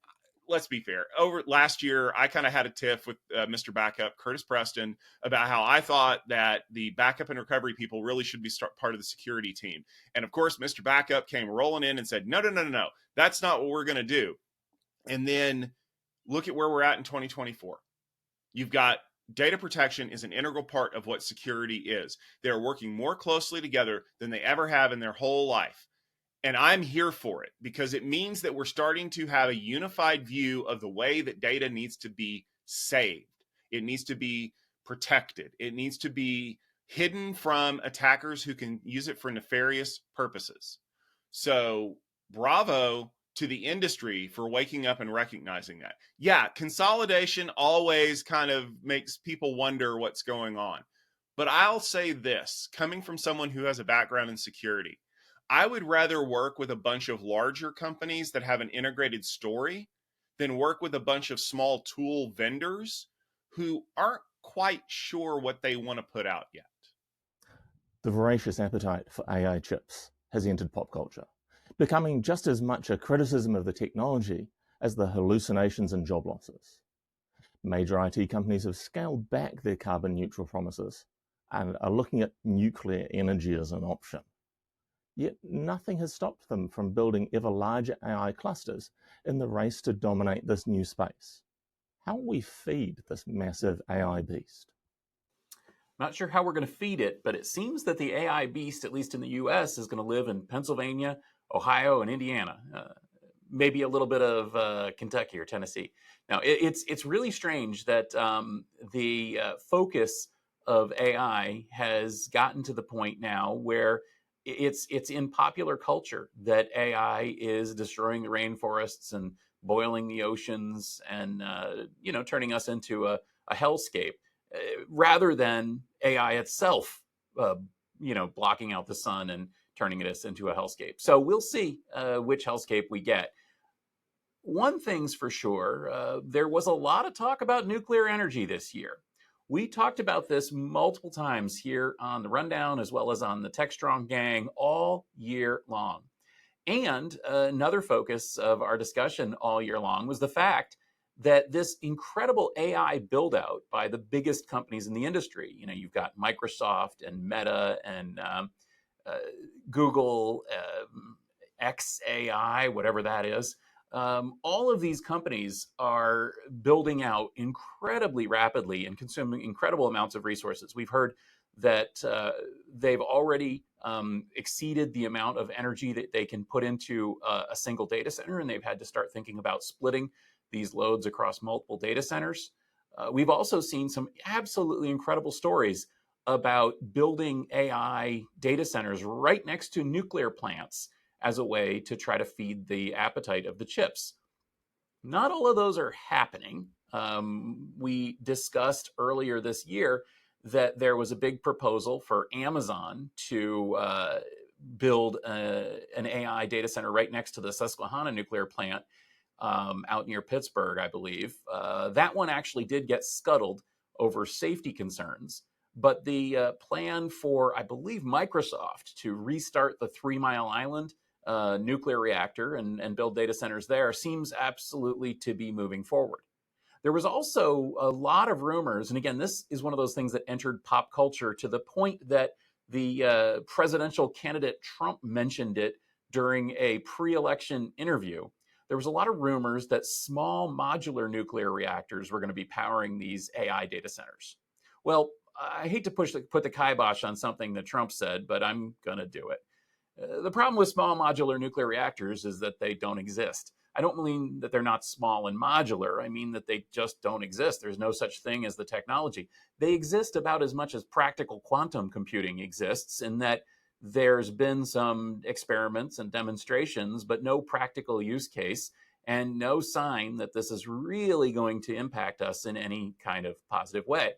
let's be fair, over last year, I kind of had a tiff with Mr. Backup, Curtis Preston, about how I thought that the backup and recovery people really should be part of the security team. And of course, Mr. Backup came rolling in and said, no, that's not what we're going to do. And then look at where we're at in 2024. You've got data protection is an integral part of what security is. They're working more closely together than they ever have in their whole life. And I'm here for it because it means that we're starting to have a unified view of the way that data needs to be saved. It needs to be protected. It needs to be hidden from attackers who can use it for nefarious purposes. So bravo to the industry for waking up and recognizing that. Yeah, consolidation always kind of makes people wonder what's going on. But I'll say this, coming from someone who has a background in security, I would rather work with a bunch of larger companies that have an integrated story than work with a bunch of small tool vendors who aren't quite sure what they want to put out yet. The voracious appetite for AI chips has entered pop culture, becoming just as much a criticism of the technology as the hallucinations and job losses. Major IT companies have scaled back their carbon neutral promises and are looking at nuclear energy as an option. Yet nothing has stopped them from building ever larger AI clusters in the race to dominate this new space. How will we feed this massive AI beast? Not sure how we're going to feed it, but it seems that the AI beast, at least in the US, is going to live in Pennsylvania, Ohio, and Indiana. Maybe a little bit of Kentucky or Tennessee. Now, it's really strange that the focus of AI has gotten to the point now where it's in popular culture that AI is destroying the rainforests and boiling the oceans and turning us into a hellscape, rather than AI itself, blocking out the sun and turning us into a hellscape. So we'll see which hellscape we get. One thing's for sure, there was a lot of talk about nuclear energy this year. We talked about this multiple times here on the Rundown, as well as on the TechStrong Gang all year long. And another focus of our discussion all year long was the fact that this incredible AI build out by the biggest companies in the industry, you've got Microsoft and Meta and Google, XAI, whatever that is. All of these companies are building out incredibly rapidly and consuming incredible amounts of resources. We've heard that they've already exceeded the amount of energy that they can put into a single data center, and they've had to start thinking about splitting these loads across multiple data centers. We've also seen some absolutely incredible stories about building AI data centers right next to nuclear plants as a way to try to feed the appetite of the chips. Not all of those are happening. We discussed earlier this year that there was a big proposal for Amazon to build an AI data center right next to the Susquehanna nuclear plant out near Pittsburgh, I believe. That one actually did get scuttled over safety concerns. But the plan for, I believe, Microsoft to restart the 3 Mile Island nuclear reactor and build data centers there seems absolutely to be moving forward. There was also a lot of rumors, and again, this is one of those things that entered pop culture to the point that the presidential candidate Trump mentioned it during a pre-election interview. There was a lot of rumors that small modular nuclear reactors were going to be powering these AI data centers. Well, I hate to put the kibosh on something that Trump said, but I'm going to do it. The problem with small modular nuclear reactors is that they don't exist. I don't mean that they're not small and modular. I mean that they just don't exist. There's no such thing as the technology. They exist about as much as practical quantum computing exists, in that there's been some experiments and demonstrations, but no practical use case and no sign that this is really going to impact us in any kind of positive way.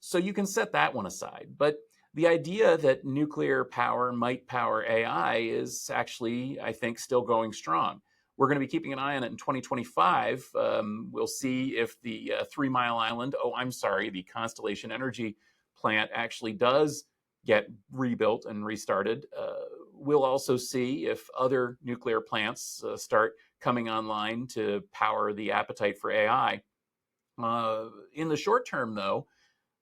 So you can set that one aside. But the idea that nuclear power might power AI is actually, I think, still going strong. We're going to be keeping an eye on it in 2025. We'll see if the 3 Mile Island, the Constellation Energy plant actually does get rebuilt and restarted. We'll also see if other nuclear plants start coming online to power the appetite for AI. In the short term, though,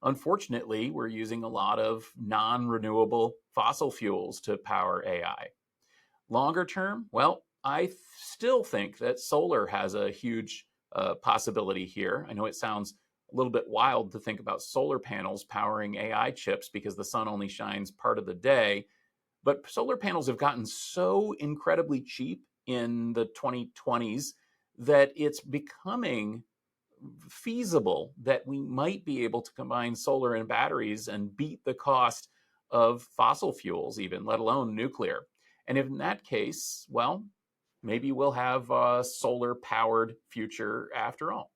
unfortunately, we're using a lot of non-renewable fossil fuels to power AI. Longer term, well, I still think that solar has a huge possibility here. I know it sounds a little bit wild to think about solar panels powering AI chips because the sun only shines part of the day, but solar panels have gotten so incredibly cheap in the 2020s that it's becoming feasible that we might be able to combine solar and batteries and beat the cost of fossil fuels, even, let alone nuclear. And if in that case, well, maybe we'll have a solar-powered future after all.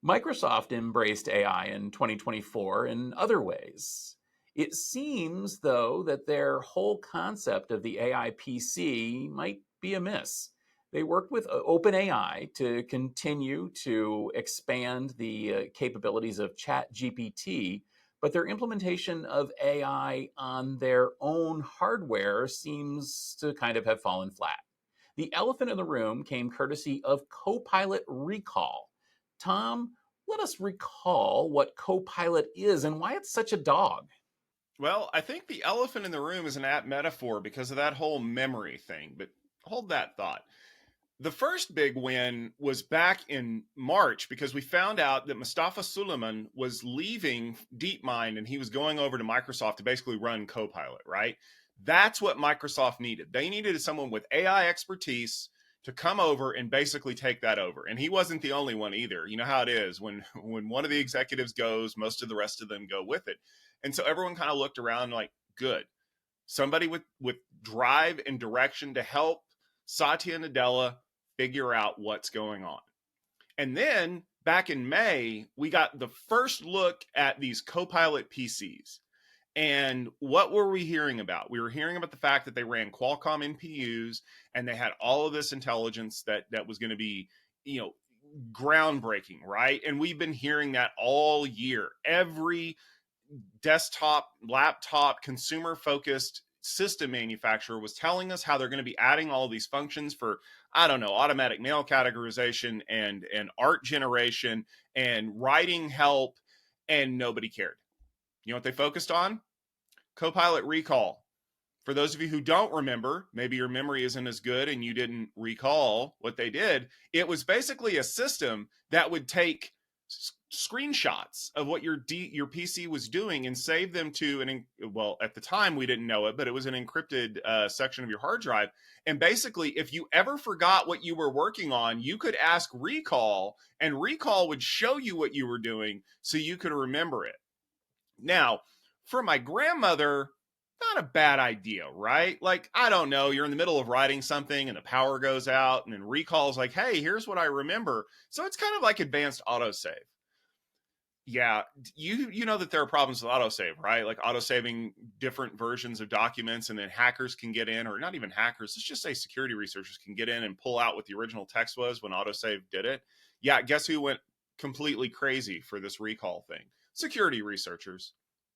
Microsoft embraced AI in 2024 in other ways. It seems, though, that their whole concept of the AI PC might be amiss. They worked with OpenAI to continue to expand the capabilities of ChatGPT, but their implementation of AI on their own hardware seems to kind of have fallen flat. The elephant in the room came courtesy of Copilot recall. Tom, let us recall what Copilot is and why it's such a dog. Well, I think the elephant in the room is an apt metaphor because of that whole memory thing, but hold that thought. The first big win was back in March because we found out that Mustafa Suleyman was leaving DeepMind and he was going over to Microsoft to basically run Copilot, right? That's what Microsoft needed. They needed someone with AI expertise to come over and basically take that over. And he wasn't the only one either. You know how it is. When one of the executives goes, most of the rest of them go with it. And so everyone kind of looked around like, good. Somebody with drive and direction to help Satya Nadella figure out what's going on. And then back in May, we got the first look at these Copilot PCs. And what were we hearing about? We were hearing about the fact that they ran Qualcomm NPUs and they had all of this intelligence that was going to be, groundbreaking, right? And we've been hearing that all year. Every desktop, laptop, consumer-focused system manufacturer was telling us how they're going to be adding all these functions for, automatic mail categorization and art generation and writing help, and nobody cared. You know what they focused on? Copilot recall. For those of you who don't remember, maybe your memory isn't as good and you didn't recall what they did. It was basically a system that would take screenshots of what your PC was doing and save them to at the time we didn't know it, but it was an encrypted section of your hard drive. And basically, if you ever forgot what you were working on, you could ask recall, and recall would show you what you were doing so you could remember it. Now, for my grandmother, not a bad idea, right? Like, I don't know, you're in the middle of writing something and the power goes out and then recall is like, hey, here's what I remember. So it's kind of like advanced autosave. Yeah, you know that there are problems with autosave, right? Like autosaving different versions of documents, and then hackers can get in, or not even hackers, let's just say security researchers can get in and pull out what the original text was when autosave did it. Yeah, guess who went completely crazy for this recall thing? Security researchers.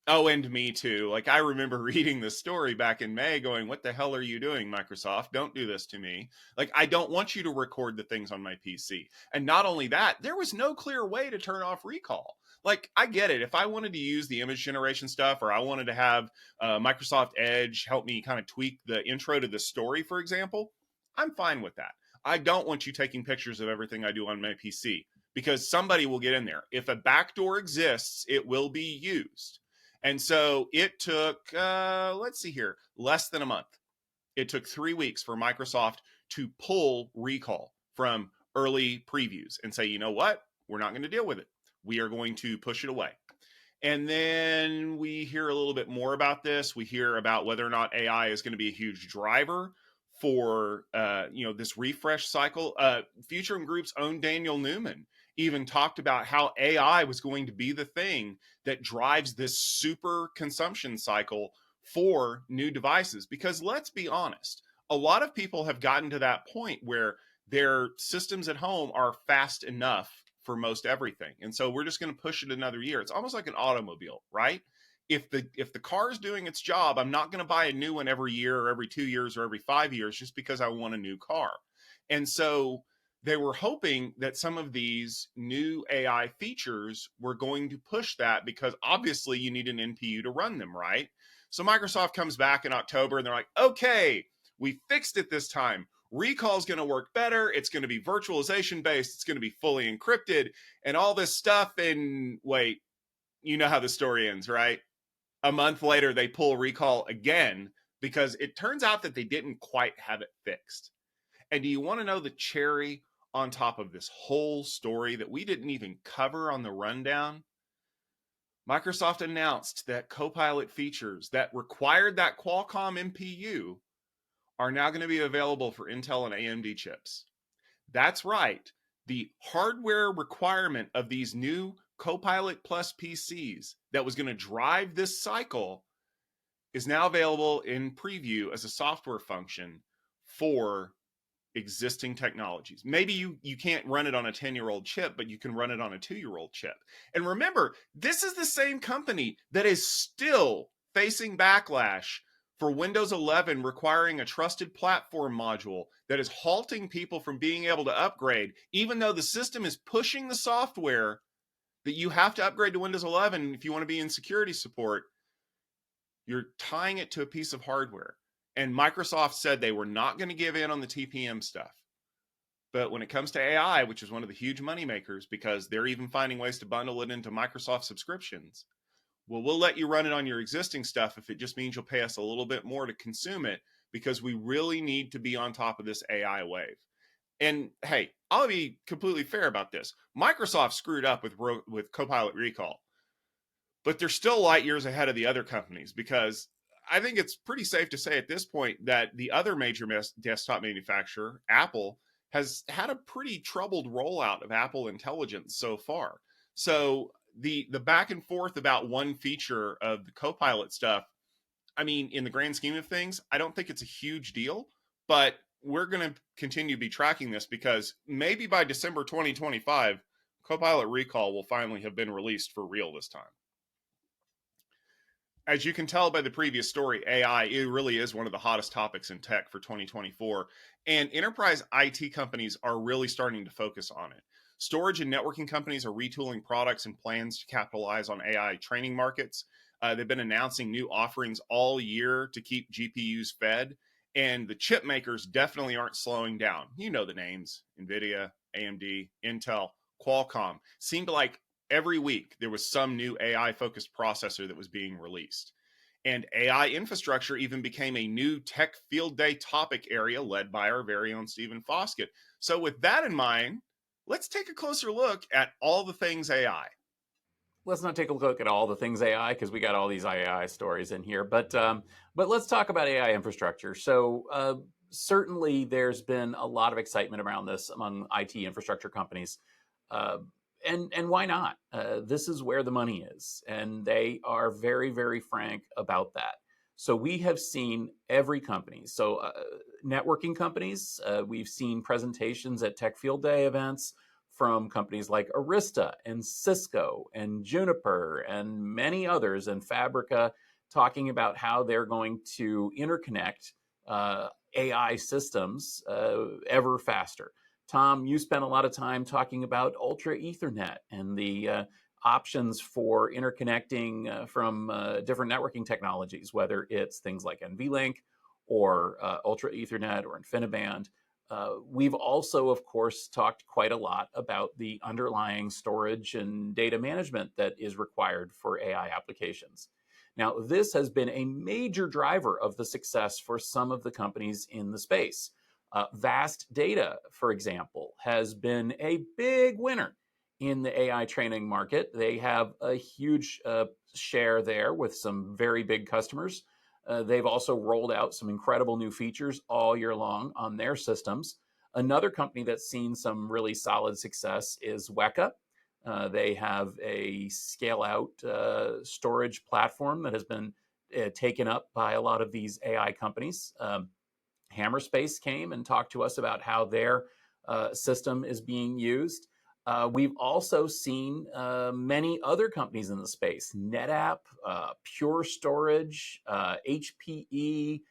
Oh, and me too. Like, I remember reading this story back in May going, what the hell are you doing, Microsoft? Don't do this to me. Like, I don't want you to record the things on my PC. And not only that, there was no clear way to turn off recall. Like, I get it. If I wanted to use the image generation stuff, or I wanted to have Microsoft Edge help me kind of tweak the intro to the story, for example, I'm fine with that. I don't want you taking pictures of everything I do on my PC, because somebody will get in there. If a backdoor exists, it will be used. And so it took, less than a month. It took 3 weeks for Microsoft to pull recall from early previews and say, you know what, we're not going to deal with it. We are going to push it away. And then we hear a little bit more about this. We hear about whether or not AI is going to be a huge driver for this refresh cycle. Future Group's own Daniel Newman even talked about how AI was going to be the thing that drives this super consumption cycle for new devices. Because let's be honest, a lot of people have gotten to that point where their systems at home are fast enough for most everything. And so we're just going to push it another year. It's almost like an automobile, right? If the car is doing its job, I'm not going to buy a new one every year or every 2 years or every 5 years just because I want a new car. And so they were hoping that some of these new AI features were going to push that, because obviously you need an NPU to run them, right? So Microsoft comes back in October and they're like, okay, we fixed it this time. Recall is going to work better. It's going to be virtualization based. It's going to be fully encrypted and all this stuff. And wait, you know how the story ends, right? A month later, they pull recall again because it turns out that they didn't quite have it fixed. And do you want to know the cherry on top of this whole story that we didn't even cover on the rundown? Microsoft announced that Copilot features that required that Qualcomm MPU are now going to be available for Intel and AMD chips. That's right. The hardware requirement of these new Copilot Plus PCs that was going to drive this cycle is now available in preview as a software function for existing technologies. Maybe you can't run it on a 10-year-old chip, but you can run it on a 2-year-old chip. And remember, this is the same company that is still facing backlash for Windows 11 requiring a trusted platform module that is halting people from being able to upgrade, even though the system is pushing the software that you have to upgrade to Windows 11 if you want to be in security support. You're tying it to a piece of hardware. And Microsoft said they were not going to give in on the TPM stuff. But when it comes to AI, which is one of the huge money makers, because they're even finding ways to bundle it into Microsoft subscriptions, well, we'll let you run it on your existing stuff if it just means you'll pay us a little bit more to consume it, because we really need to be on top of this AI wave. And hey, I'll be completely fair about this. Microsoft screwed up with Copilot Recall, but they're still light years ahead of the other companies, because I think it's pretty safe to say at this point that the other major desktop manufacturer, Apple, has had a pretty troubled rollout of Apple Intelligence so far. So the back and forth about one feature of the Copilot stuff, I mean, in the grand scheme of things, I don't think it's a huge deal, but we're going to continue to be tracking this, because maybe by December 2025, Copilot Recall will finally have been released for real this time. As you can tell by the previous story, AI, it really is one of the hottest topics in tech for 2024. And enterprise IT companies are really starting to focus on it. Storage and networking companies are retooling products and plans to capitalize on AI training markets. They've been announcing new offerings all year to keep GPUs fed. And the chip makers definitely aren't slowing down. You know the names: NVIDIA, AMD, Intel, Qualcomm. Seemed like every week there was some new AI-focused processor that was being released. And AI infrastructure even became a new tech field day topic area led by our very own Stephen Foskett. So with that in mind, let's take a closer look at all the things AI. Let's not take a look at all the things AI, because we got all these AI stories in here. But let's talk about AI infrastructure. So certainly there's been a lot of excitement around this among IT infrastructure companies. And why not? This is where the money is. And they are very, very frank about that. So we have seen every company. So networking companies, we've seen presentations at Tech Field Day events from companies like Arista and Cisco and Juniper and many others, and Fabrica, talking about how they're going to interconnect AI systems ever faster. Tom, you spent a lot of time talking about Ultra Ethernet and the options for interconnecting from different networking technologies, whether it's things like NVLink or Ultra Ethernet or InfiniBand. We've also, of course, talked quite a lot about the underlying storage and data management that is required for AI applications. Now, this has been a major driver of the success for some of the companies in the space. Vast Data, for example, has been a big winner in the AI training market. They have a huge share there with some very big customers. They've also rolled out some incredible new features all year long on their systems. Another company that's seen some really solid success is Weka. They have a scale out storage platform that has been taken up by a lot of these AI companies. Hammerspace came and talked to us about how their system is being used. We've also seen many other companies in the space: NetApp, Pure Storage, HPE,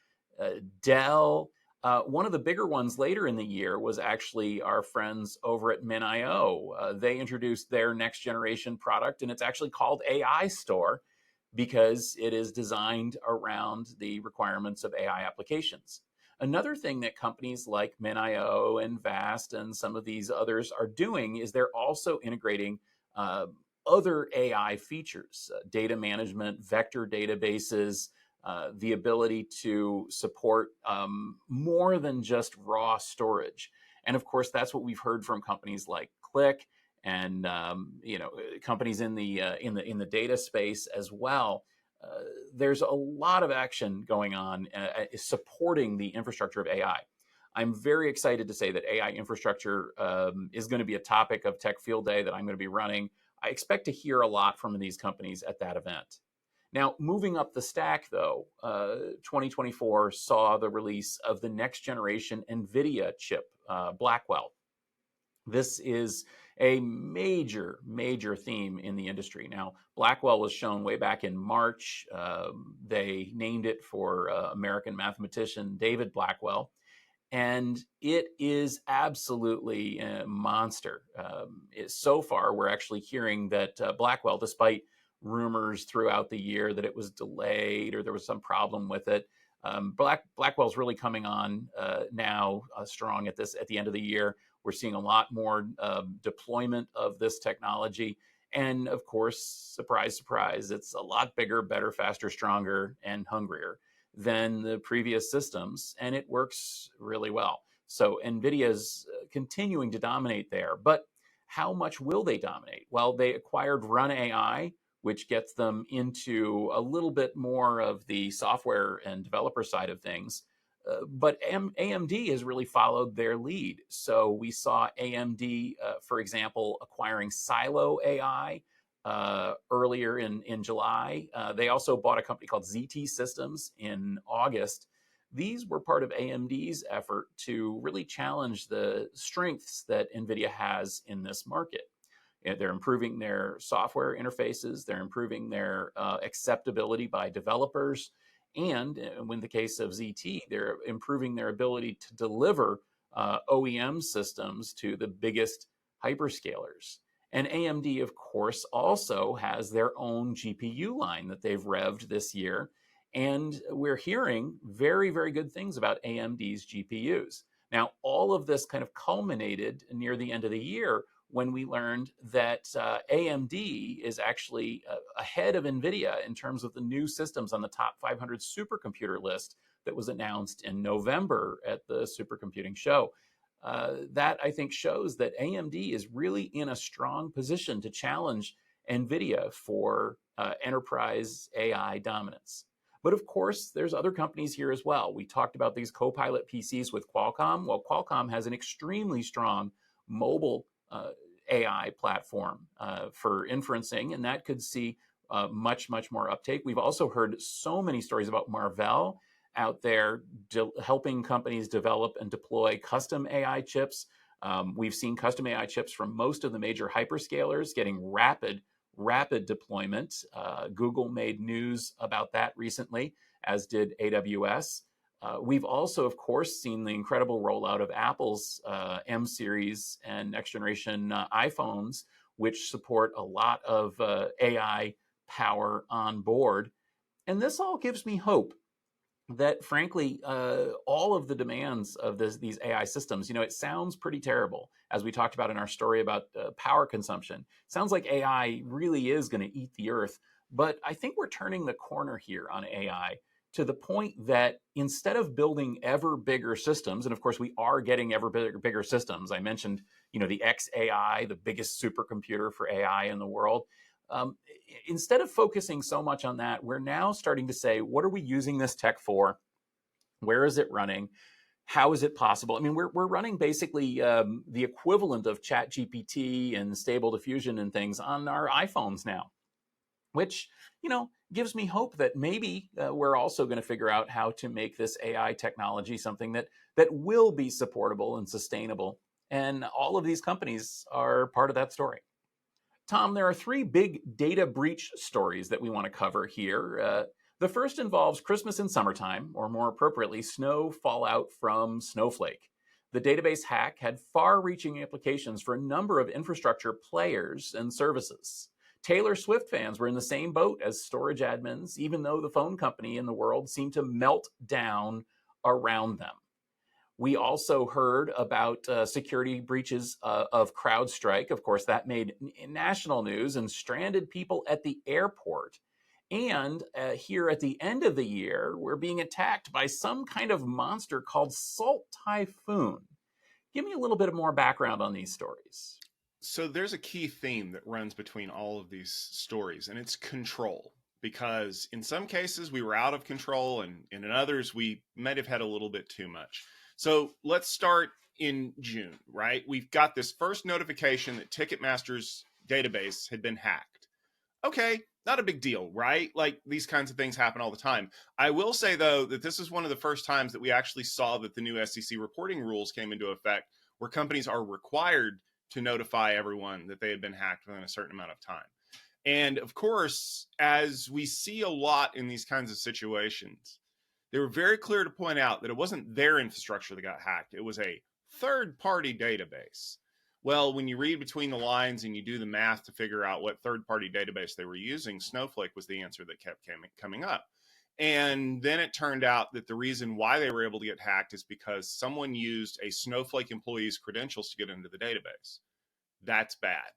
Dell. One of the bigger ones later in the year was actually our friends over at MinIO. They introduced their next generation product, and it's actually called AI Store because it is designed around the requirements of AI applications. Another thing that companies like MinIO and Vast and some of these others are doing is they're also integrating other AI features, data management, vector databases, the ability to support more than just raw storage. And of course, that's what we've heard from companies like Click and companies in the data space as well. There's a lot of action going on supporting the infrastructure of AI. I'm very excited to say that AI infrastructure is going to be a topic of Tech Field Day that I'm going to be running. I expect to hear a lot from these companies at that event. Now, moving up the stack, though, 2024 saw the release of the next generation NVIDIA chip, Blackwell. This is a major, major theme in the industry. Now, Blackwell was shown way back in March. They named it for American mathematician David Blackwell, and it is absolutely a monster. So far, we're actually hearing that Blackwell, despite rumors throughout the year that it was delayed or there was some problem with it, Blackwell's really coming on now strong at the end of the year. We're seeing a lot more deployment of this technology. And of course, surprise, surprise, it's a lot bigger, better, faster, stronger, and hungrier than the previous systems. And it works really well. So NVIDIA's continuing to dominate there. But how much will they dominate? Well, they acquired Run AI, which gets them into a little bit more of the software and developer side of things. But AMD has really followed their lead. So we saw AMD, for example, acquiring Silo AI earlier in July. They also bought a company called ZT Systems in August. These were part of AMD's effort to really challenge the strengths that NVIDIA has in this market. They're improving their software interfaces. They're improving their acceptability by developers. And in the case of ZT, they're improving their ability to deliver OEM systems to the biggest hyperscalers. And AMD, of course, also has their own GPU line that they've revved this year. And we're hearing very, very good things about AMD's GPUs. Now, all of this kind of culminated near the end of the year when we learned that AMD is actually ahead of NVIDIA in terms of the new systems on the top 500 supercomputer list that was announced in November at the supercomputing show. That, I think, shows that AMD is really in a strong position to challenge NVIDIA for enterprise AI dominance. But of course, there's other companies here as well. We talked about these Copilot PCs with Qualcomm. Well, Qualcomm has an extremely strong mobile AI platform for inferencing, and that could see much, much more uptake. We've also heard so many stories about Marvell out there helping companies develop and deploy custom AI chips. We've seen custom AI chips from most of the major hyperscalers getting rapid deployment. Google made news about that recently, as did AWS. We've also, of course, seen the incredible rollout of Apple's M series and next generation iPhones, which support a lot of AI power on board. And this all gives me hope that, frankly, all of the demands of these AI systems, it sounds pretty terrible, as we talked about in our story about power consumption. It sounds like AI really is going to eat the earth. But I think we're turning the corner here on AI to the point that instead of building ever bigger systems, and of course we are getting ever bigger systems. I mentioned, the XAI, the biggest supercomputer for AI in the world. Instead of focusing so much on that, we're now starting to say, what are we using this tech for? Where is it running? How is it possible? I mean, we're running basically the equivalent of ChatGPT and Stable Diffusion and things on our iPhones now, which, gives me hope that maybe we're also going to figure out how to make this AI technology something that will be supportable and sustainable. And all of these companies are part of that story. Tom, there are 3 big data breach stories that we want to cover here. The first involves Christmas and summertime, or more appropriately, snow fallout from Snowflake. The database hack had far-reaching implications for a number of infrastructure players and services. Taylor Swift fans were in the same boat as storage admins, even though the phone company in the world seemed to melt down around them. We also heard about security breaches of CrowdStrike. Of course, that made national news and stranded people at the airport. And here at the end of the year, we're being attacked by some kind of monster called Salt Typhoon. Give me a little bit more background on these stories. So there's a key theme that runs between all of these stories, and it's control. Because in some cases we were out of control, and in others we might have had a little bit too much. So let's start in June, right? We've got this first notification that Ticketmaster's database had been hacked. Okay, not a big deal, right? Like, these kinds of things happen all the time. I will say, though, that this is one of the first times that we actually saw that the new SEC reporting rules came into effect, where companies are required to notify everyone that they had been hacked within a certain amount of time. And of course, as we see a lot in these kinds of situations, they were very clear to point out that it wasn't their infrastructure that got hacked. It was a third-party database. Well, when you read between the lines and you do the math to figure out what third-party database they were using, Snowflake was the answer that kept coming up. And then it turned out that the reason why they were able to get hacked is because someone used a Snowflake employee's credentials to get into the database. That's bad.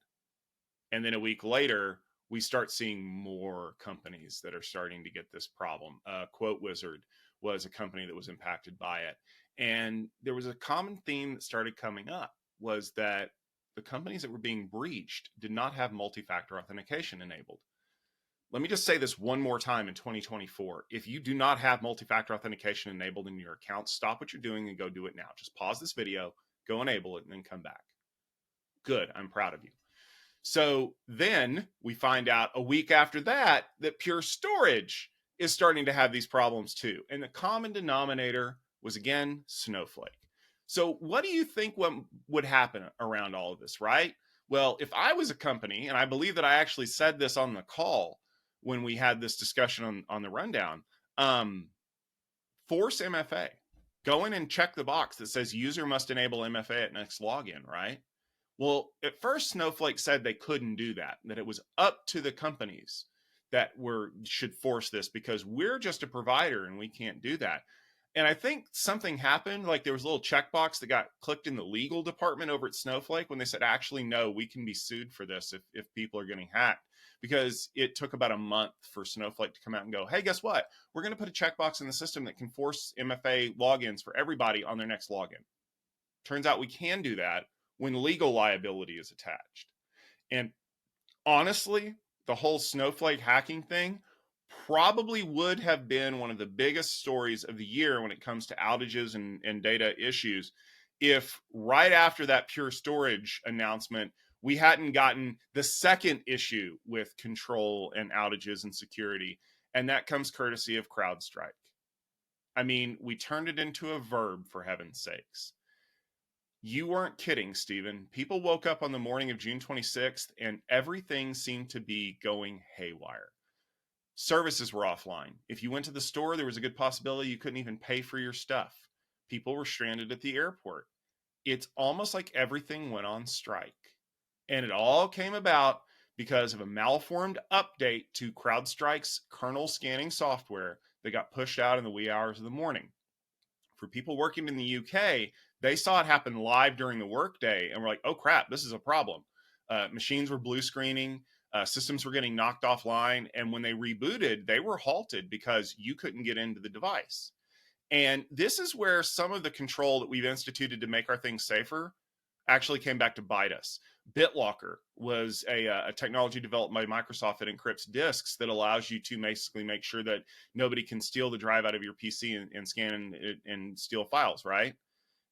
And then a week later, we start seeing more companies that are starting to get this problem. Quote Wizard was a company that was impacted by it. And there was a common theme that started coming up, was that the companies that were being breached did not have multi-factor authentication enabled. Let me just say this one more time in 2024. If you do not have multi-factor authentication enabled in your account, stop what you're doing and go do it now. Just pause this video, go enable it, and then come back. Good, I'm proud of you. So then we find out a week after that Pure Storage is starting to have these problems too. And the common denominator was, again, Snowflake. So what do you think would happen around all of this, right? Well, if I was a company, and I believe that I actually said this on the call when we had this discussion on the rundown, force MFA. Go in and check the box that says user must enable MFA at next login, right? Well, at first, Snowflake said they couldn't do that it was up to the companies that should force this, because we're just a provider and we can't do that. And I think something happened, like there was a little checkbox that got clicked in the legal department over at Snowflake when they said, actually, no, we can be sued for this if people are getting hacked, because it took about a month for Snowflake to come out and go, hey, guess what? We're going to put a checkbox in the system that can force MFA logins for everybody on their next login. Turns out we can do that when legal liability is attached. And honestly, the whole Snowflake hacking thing probably would have been one of the biggest stories of the year when it comes to outages and data issues if right after that Pure Storage announcement, we hadn't gotten the second issue with control and outages and security. And that comes courtesy of CrowdStrike. I mean, we turned it into a verb, for heaven's sakes. You weren't kidding, Stephen. People woke up on the morning of June 26th and everything seemed to be going haywire. Services were offline. If you went to the store, there was a good possibility you couldn't even pay for your stuff. People were stranded at the airport. It's almost like everything went on strike. And it all came about because of a malformed update to CrowdStrike's kernel scanning software that got pushed out in the wee hours of the morning. For people working in the UK, they saw it happen live during the workday and were like, oh crap, this is a problem. Machines were blue screening. Systems were getting knocked offline, and when they rebooted, they were halted because you couldn't get into the device. And this is where some of the control that we've instituted to make our things safer actually came back to bite us. BitLocker was a technology developed by Microsoft that encrypts disks that allows you to basically make sure that nobody can steal the drive out of your PC and scan and steal files, right?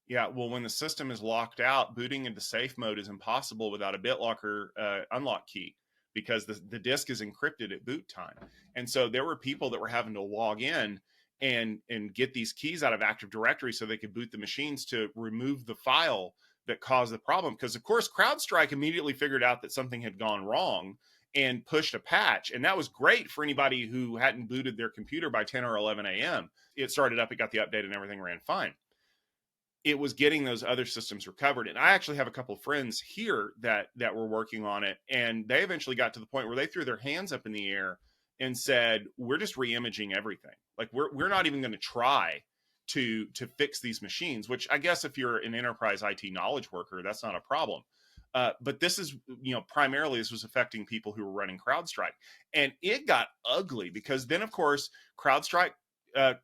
Yeah, well, when the system is locked out, booting into safe mode is impossible without a BitLocker unlock key, because the disk is encrypted at boot time. And so there were people that were having to log in and get these keys out of Active Directory so they could boot the machines to remove the file that caused the problem. Because, of course, CrowdStrike immediately figured out that something had gone wrong and pushed a patch. And that was great for anybody who hadn't booted their computer by 10 or 11 a.m. It started up, it got the update, and everything ran fine. It was getting those other systems recovered. And I actually have a couple of friends here that were working on it, and they eventually got to the point where they threw their hands up in the air and said, we're just re-imaging everything. Like, we're not even going to try to fix these machines, which I guess if you're an enterprise IT knowledge worker, that's not a problem. But this is, primarily this was affecting people who were running CrowdStrike. And it got ugly, because then, of course, CrowdStrike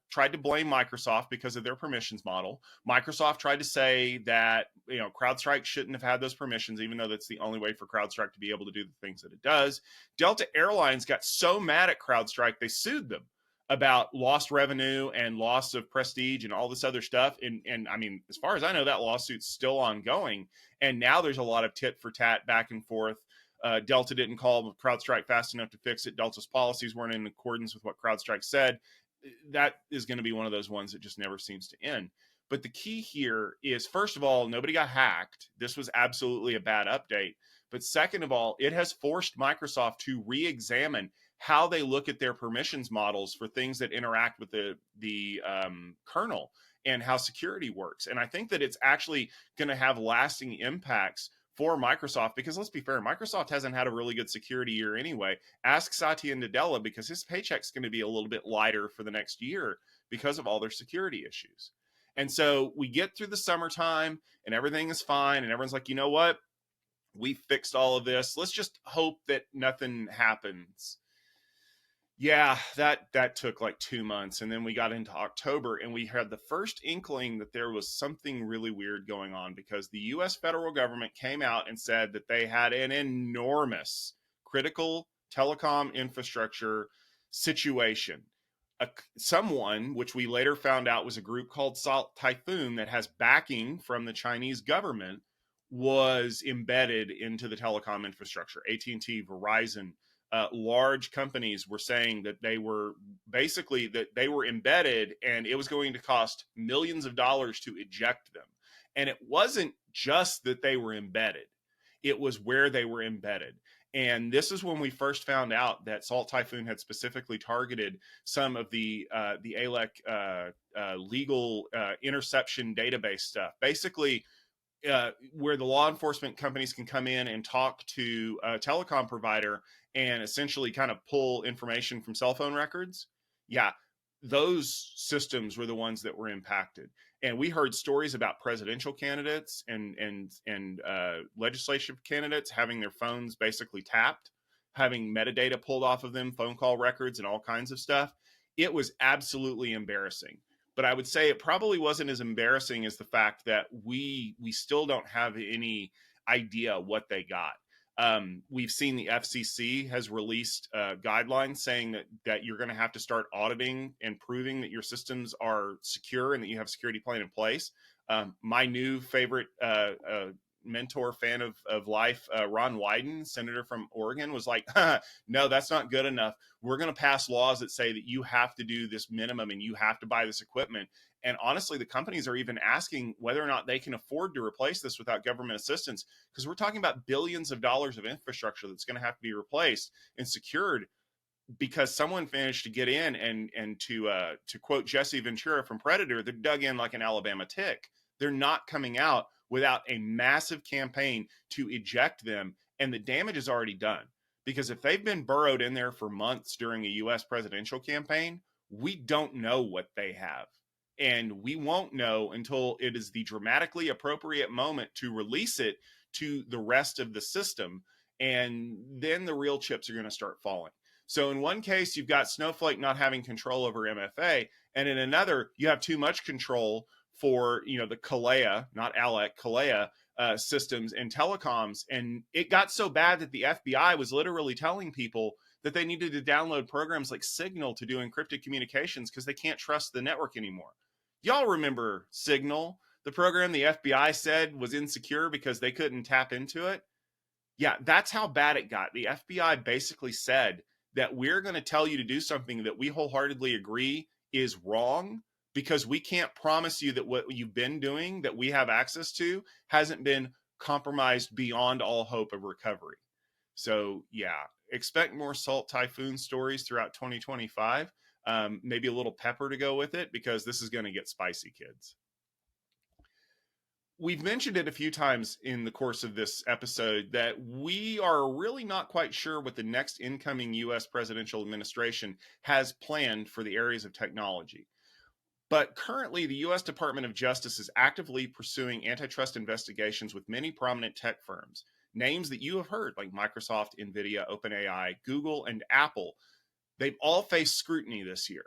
tried to blame Microsoft because of their permissions model. Microsoft tried to say that, CrowdStrike shouldn't have had those permissions, even though that's the only way for CrowdStrike to be able to do the things that it does. Delta Airlines got so mad at CrowdStrike, they sued them about lost revenue and loss of prestige and all this other stuff. And I mean, as far as I know, that lawsuit's still ongoing. And now there's a lot of tit for tat back and forth. Delta didn't call CrowdStrike fast enough to fix it. Delta's policies weren't in accordance with what CrowdStrike said. That is going to be one of those ones that just never seems to end. But the key here is, first of all, nobody got hacked. This was absolutely a bad update. But second of all, it has forced Microsoft to re-examine how they look at their permissions models for things that interact with the kernel and how security works. And I think that it's actually going to have lasting impacts for Microsoft, because let's be fair, Microsoft hasn't had a really good security year anyway. Ask Satya Nadella, because his paycheck's going to be a little bit lighter for the next year because of all their security issues. And so we get through the summertime and everything is fine, and everyone's like, you know what? We fixed all of this. Let's just hope that nothing happens. Yeah, that took like 2 months. And then we got into October, and we had the first inkling that there was something really weird going on, because the US federal government came out and said that they had an enormous critical telecom infrastructure situation. Someone, which we later found out was a group called Salt Typhoon that has backing from the Chinese government, was embedded into the telecom infrastructure. AT&T, Verizon, large companies were saying that they were embedded, and it was going to cost millions of dollars to eject them. And it wasn't just that they were embedded, it was where they were embedded. And this is when we first found out that Salt Typhoon had specifically targeted some of the ALEC legal interception database stuff. Basically, where the law enforcement companies can come in and talk to a telecom provider and essentially kind of pull information from cell phone records. Yeah, those systems were the ones that were impacted. And we heard stories about presidential candidates and legislative candidates having their phones basically tapped, having metadata pulled off of them, phone call records, and all kinds of stuff. It was absolutely embarrassing. But I would say it probably wasn't as embarrassing as the fact that we still don't have any idea what they got. We've seen the FCC has released guidelines saying that you're going to have to start auditing and proving that your systems are secure and that you have a security plan in place. My new favorite mentor, fan of life, Ron Wyden, senator from Oregon, was like, no, that's not good enough. We're going to pass laws that say that you have to do this minimum and you have to buy this equipment. And honestly, the companies are even asking whether or not they can afford to replace this without government assistance, because we're talking about billions of dollars of infrastructure that's going to have to be replaced and secured, because someone managed to get in and to quote Jesse Ventura from Predator, they're dug in like an Alabama tick. They're not coming out without a massive campaign to eject them, and the damage is already done. Because if they've been burrowed in there for months during a U.S. presidential campaign, we don't know what they have. And we won't know until it is the dramatically appropriate moment to release it to the rest of the system. and then the real chips are going to start falling. So in one case, you've got Snowflake not having control over MFA, and in another, you have too much control for the Kalea, not Alec, Kalea systems and telecoms. And it got so bad that the FBI was literally telling people that they needed to download programs like Signal to do encrypted communications because they can't trust the network anymore. Y'all remember Signal, the program the FBI said was insecure because they couldn't tap into it? Yeah, that's how bad it got. The FBI basically said that we're going to tell you to do something that we wholeheartedly agree is wrong because we can't promise you that what you've been doing that we have access to hasn't been compromised beyond all hope of recovery. So yeah, expect more Salt Typhoon stories throughout 2025. Maybe a little pepper to go with it because this is going to get spicy, kids. We've mentioned it a few times in the course of this episode that we are really not quite sure what the next incoming U.S. presidential administration has planned for the areas of technology. But currently, the U.S. Department of Justice is actively pursuing antitrust investigations with many prominent tech firms, names that you have heard like Microsoft, NVIDIA, OpenAI, Google, and Apple. They've all faced scrutiny this year.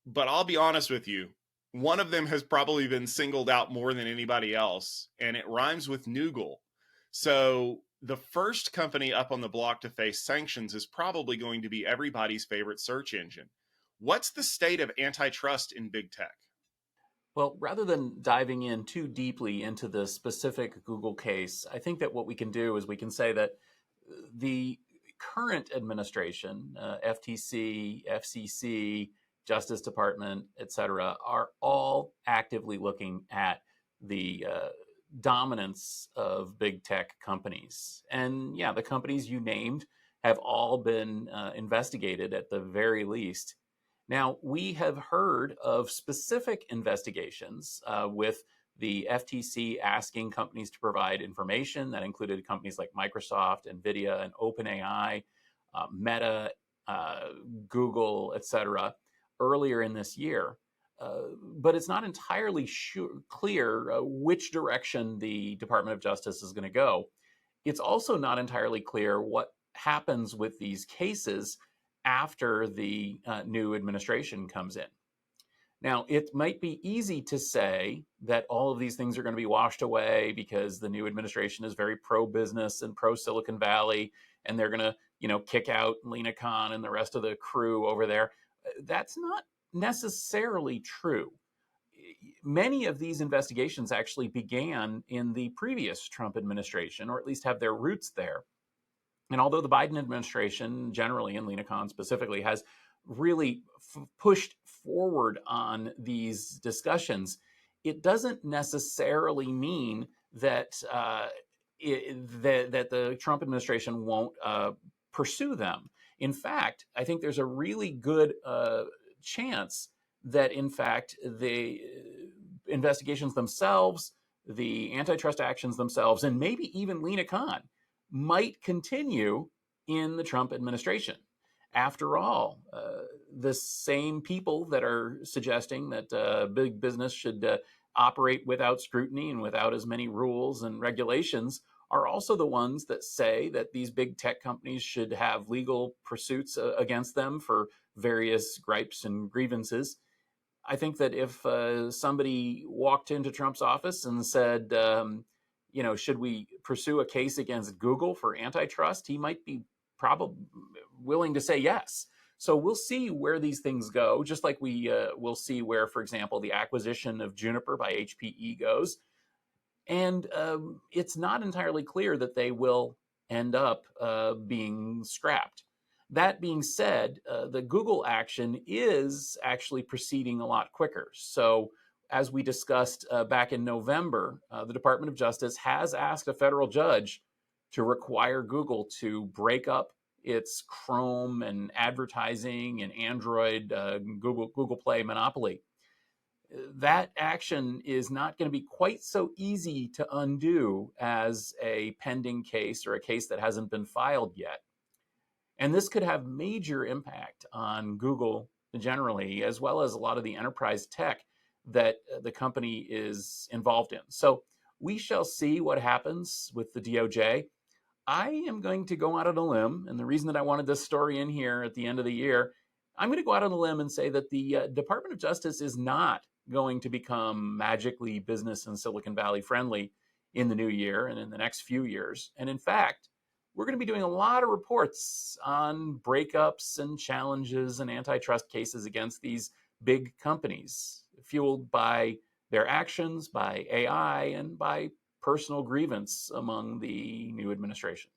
But I'll be honest with you, one of them has probably been singled out more than anybody else, and it rhymes with Noogle. So the first company up on the block to face sanctions is probably going to be everybody's favorite search engine. What's the state of antitrust in big tech? Well, rather than diving in too deeply into the specific Google case, I think that what we can do is we can say that the current administration, FTC, FCC, Justice Department, et cetera, are all actively looking at the dominance of big tech companies. And yeah, the companies you named have all been investigated at the very least. Now, we have heard of specific investigations with the FTC asking companies to provide information that included companies like Microsoft, NVIDIA, and OpenAI, Meta, Google, et cetera, earlier in this year. But it's not entirely clear which direction the Department of Justice is going to go. It's also not entirely clear what happens with these cases after the new administration comes in. Now, it might be easy to say that all of these things are going to be washed away because the new administration is very pro-business and pro-Silicon Valley, and they're going to, kick out Lina Khan and the rest of the crew over there. That's not necessarily true. Many of these investigations actually began in the previous Trump administration, or at least have their roots there. And although the Biden administration generally, and Lina Khan specifically, has really pushed forward on these discussions, it doesn't necessarily mean that that the Trump administration won't pursue them. In fact, I think there's a really good chance that, in fact, the investigations themselves, the antitrust actions themselves, and maybe even Lina Khan might continue in the Trump administration. After all, the same people that are suggesting that big business should operate without scrutiny and without as many rules and regulations are also the ones that say that these big tech companies should have legal pursuits against them for various gripes and grievances. I think that if somebody walked into Trump's office and said, should we pursue a case against Google for antitrust, he might be probably willing to say yes. So we'll see where these things go, just like we will see where, for example, the acquisition of Juniper by HPE goes. And it's not entirely clear that they will end up being scrapped. That being said, the Google action is actually proceeding a lot quicker. So as we discussed back in November, the Department of Justice has asked a federal judge to require Google to break up its Chrome and advertising and Android Google Play monopoly. That action is not going to be quite so easy to undo as a pending case or a case that hasn't been filed yet. And this could have major impact on Google generally, as well as a lot of the enterprise tech that the company is involved in. So we shall see what happens with the DOJ. I am going to go out on a limb, and the reason that I wanted this story in here at the end of the year, I'm going to go out on a limb and say that the Department of Justice is not going to become magically business and Silicon Valley friendly in the new year and in the next few years. And in fact, we're going to be doing a lot of reports on breakups and challenges and antitrust cases against these big companies, fueled by their actions, by AI, and by personal grievance among the new administration.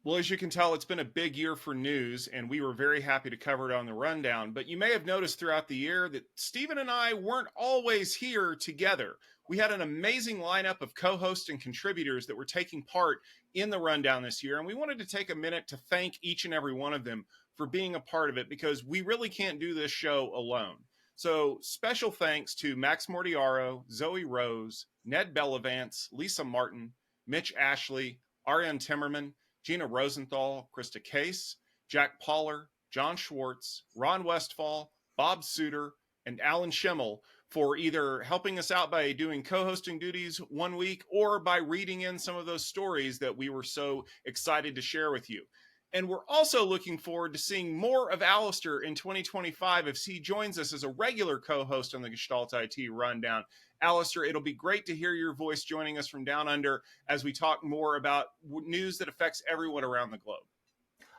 Well, as you can tell, it's been a big year for news, and we were very happy to cover it on the rundown. But you may have noticed throughout the year that Stephen and I weren't always here together. We had an amazing lineup of co-hosts and contributors that were taking part in the rundown this year, and we wanted to take a minute to thank each and every one of them for being a part of it, because we really can't do this show alone. So special thanks to Max Mortiaro, Zoe Rose, Ned Bellavance, Lisa Martin, Mitch Ashley, Ariane Timmerman, Gina Rosenthal, Krista Case, Jack Poller, John Schwartz, Ron Westfall, Bob Suter, and Alan Schimmel for either helping us out by doing co-hosting duties one week or by reading in some of those stories that we were so excited to share with you. And we're also looking forward to seeing more of Alistair in 2025 if he joins us as a regular co-host on the Gestalt IT Rundown. Alistair, it'll be great to hear your voice joining us from down under as we talk more about news that affects everyone around the globe.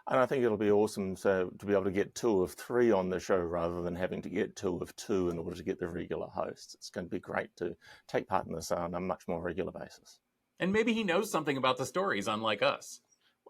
And I think it'll be awesome to be able to get 2 of 3 on the show rather than having to get 2 of 2 in order to get the regular hosts. It's going to be great to take part in this on a much more regular basis. And maybe he knows something about the stories, unlike us.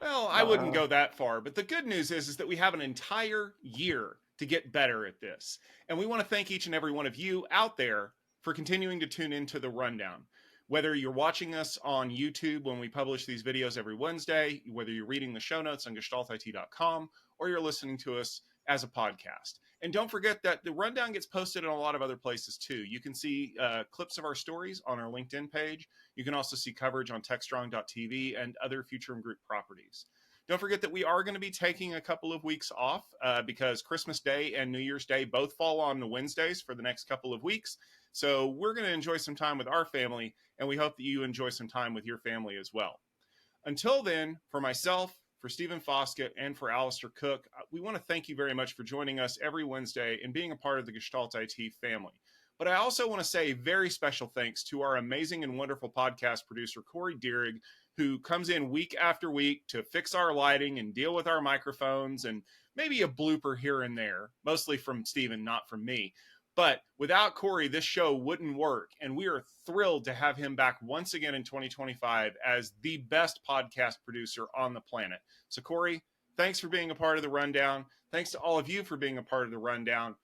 Well, I wouldn't go that far, but the good news is that we have an entire year to get better at this. And we want to thank each and every one of you out there for continuing to tune into the rundown. Whether you're watching us on YouTube when we publish these videos every Wednesday, whether you're reading the show notes on gestaltit.com, or you're listening to us as a podcast. And don't forget that the rundown gets posted in a lot of other places too. You can see clips of our stories on our LinkedIn page. You can also see coverage on techstrong.tv and other Future Group properties. Don't forget that we are going to be taking a couple of weeks off because Christmas Day and New Year's Day both fall on the Wednesdays for the next couple of weeks. So we're going to enjoy some time with our family, and we hope that you enjoy some time with your family as well. Until then, for myself, for Stephen Foskett, and for Alistair Cook, we want to thank you very much for joining us every Wednesday and being a part of the Gestalt IT family. But I also want to say a very special thanks to our amazing and wonderful podcast producer, Corey Deerig, who comes in week after week to fix our lighting and deal with our microphones and maybe a blooper here and there, mostly from Stephen, not from me. But without Corey, this show wouldn't work, and we are thrilled to have him back once again in 2025 as the best podcast producer on the planet. So, Corey, thanks for being a part of the Rundown. Thanks to all of you for being a part of the Rundown.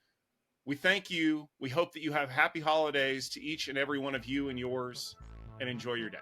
We thank you. We hope that you have happy holidays to each and every one of you and yours, and enjoy your day.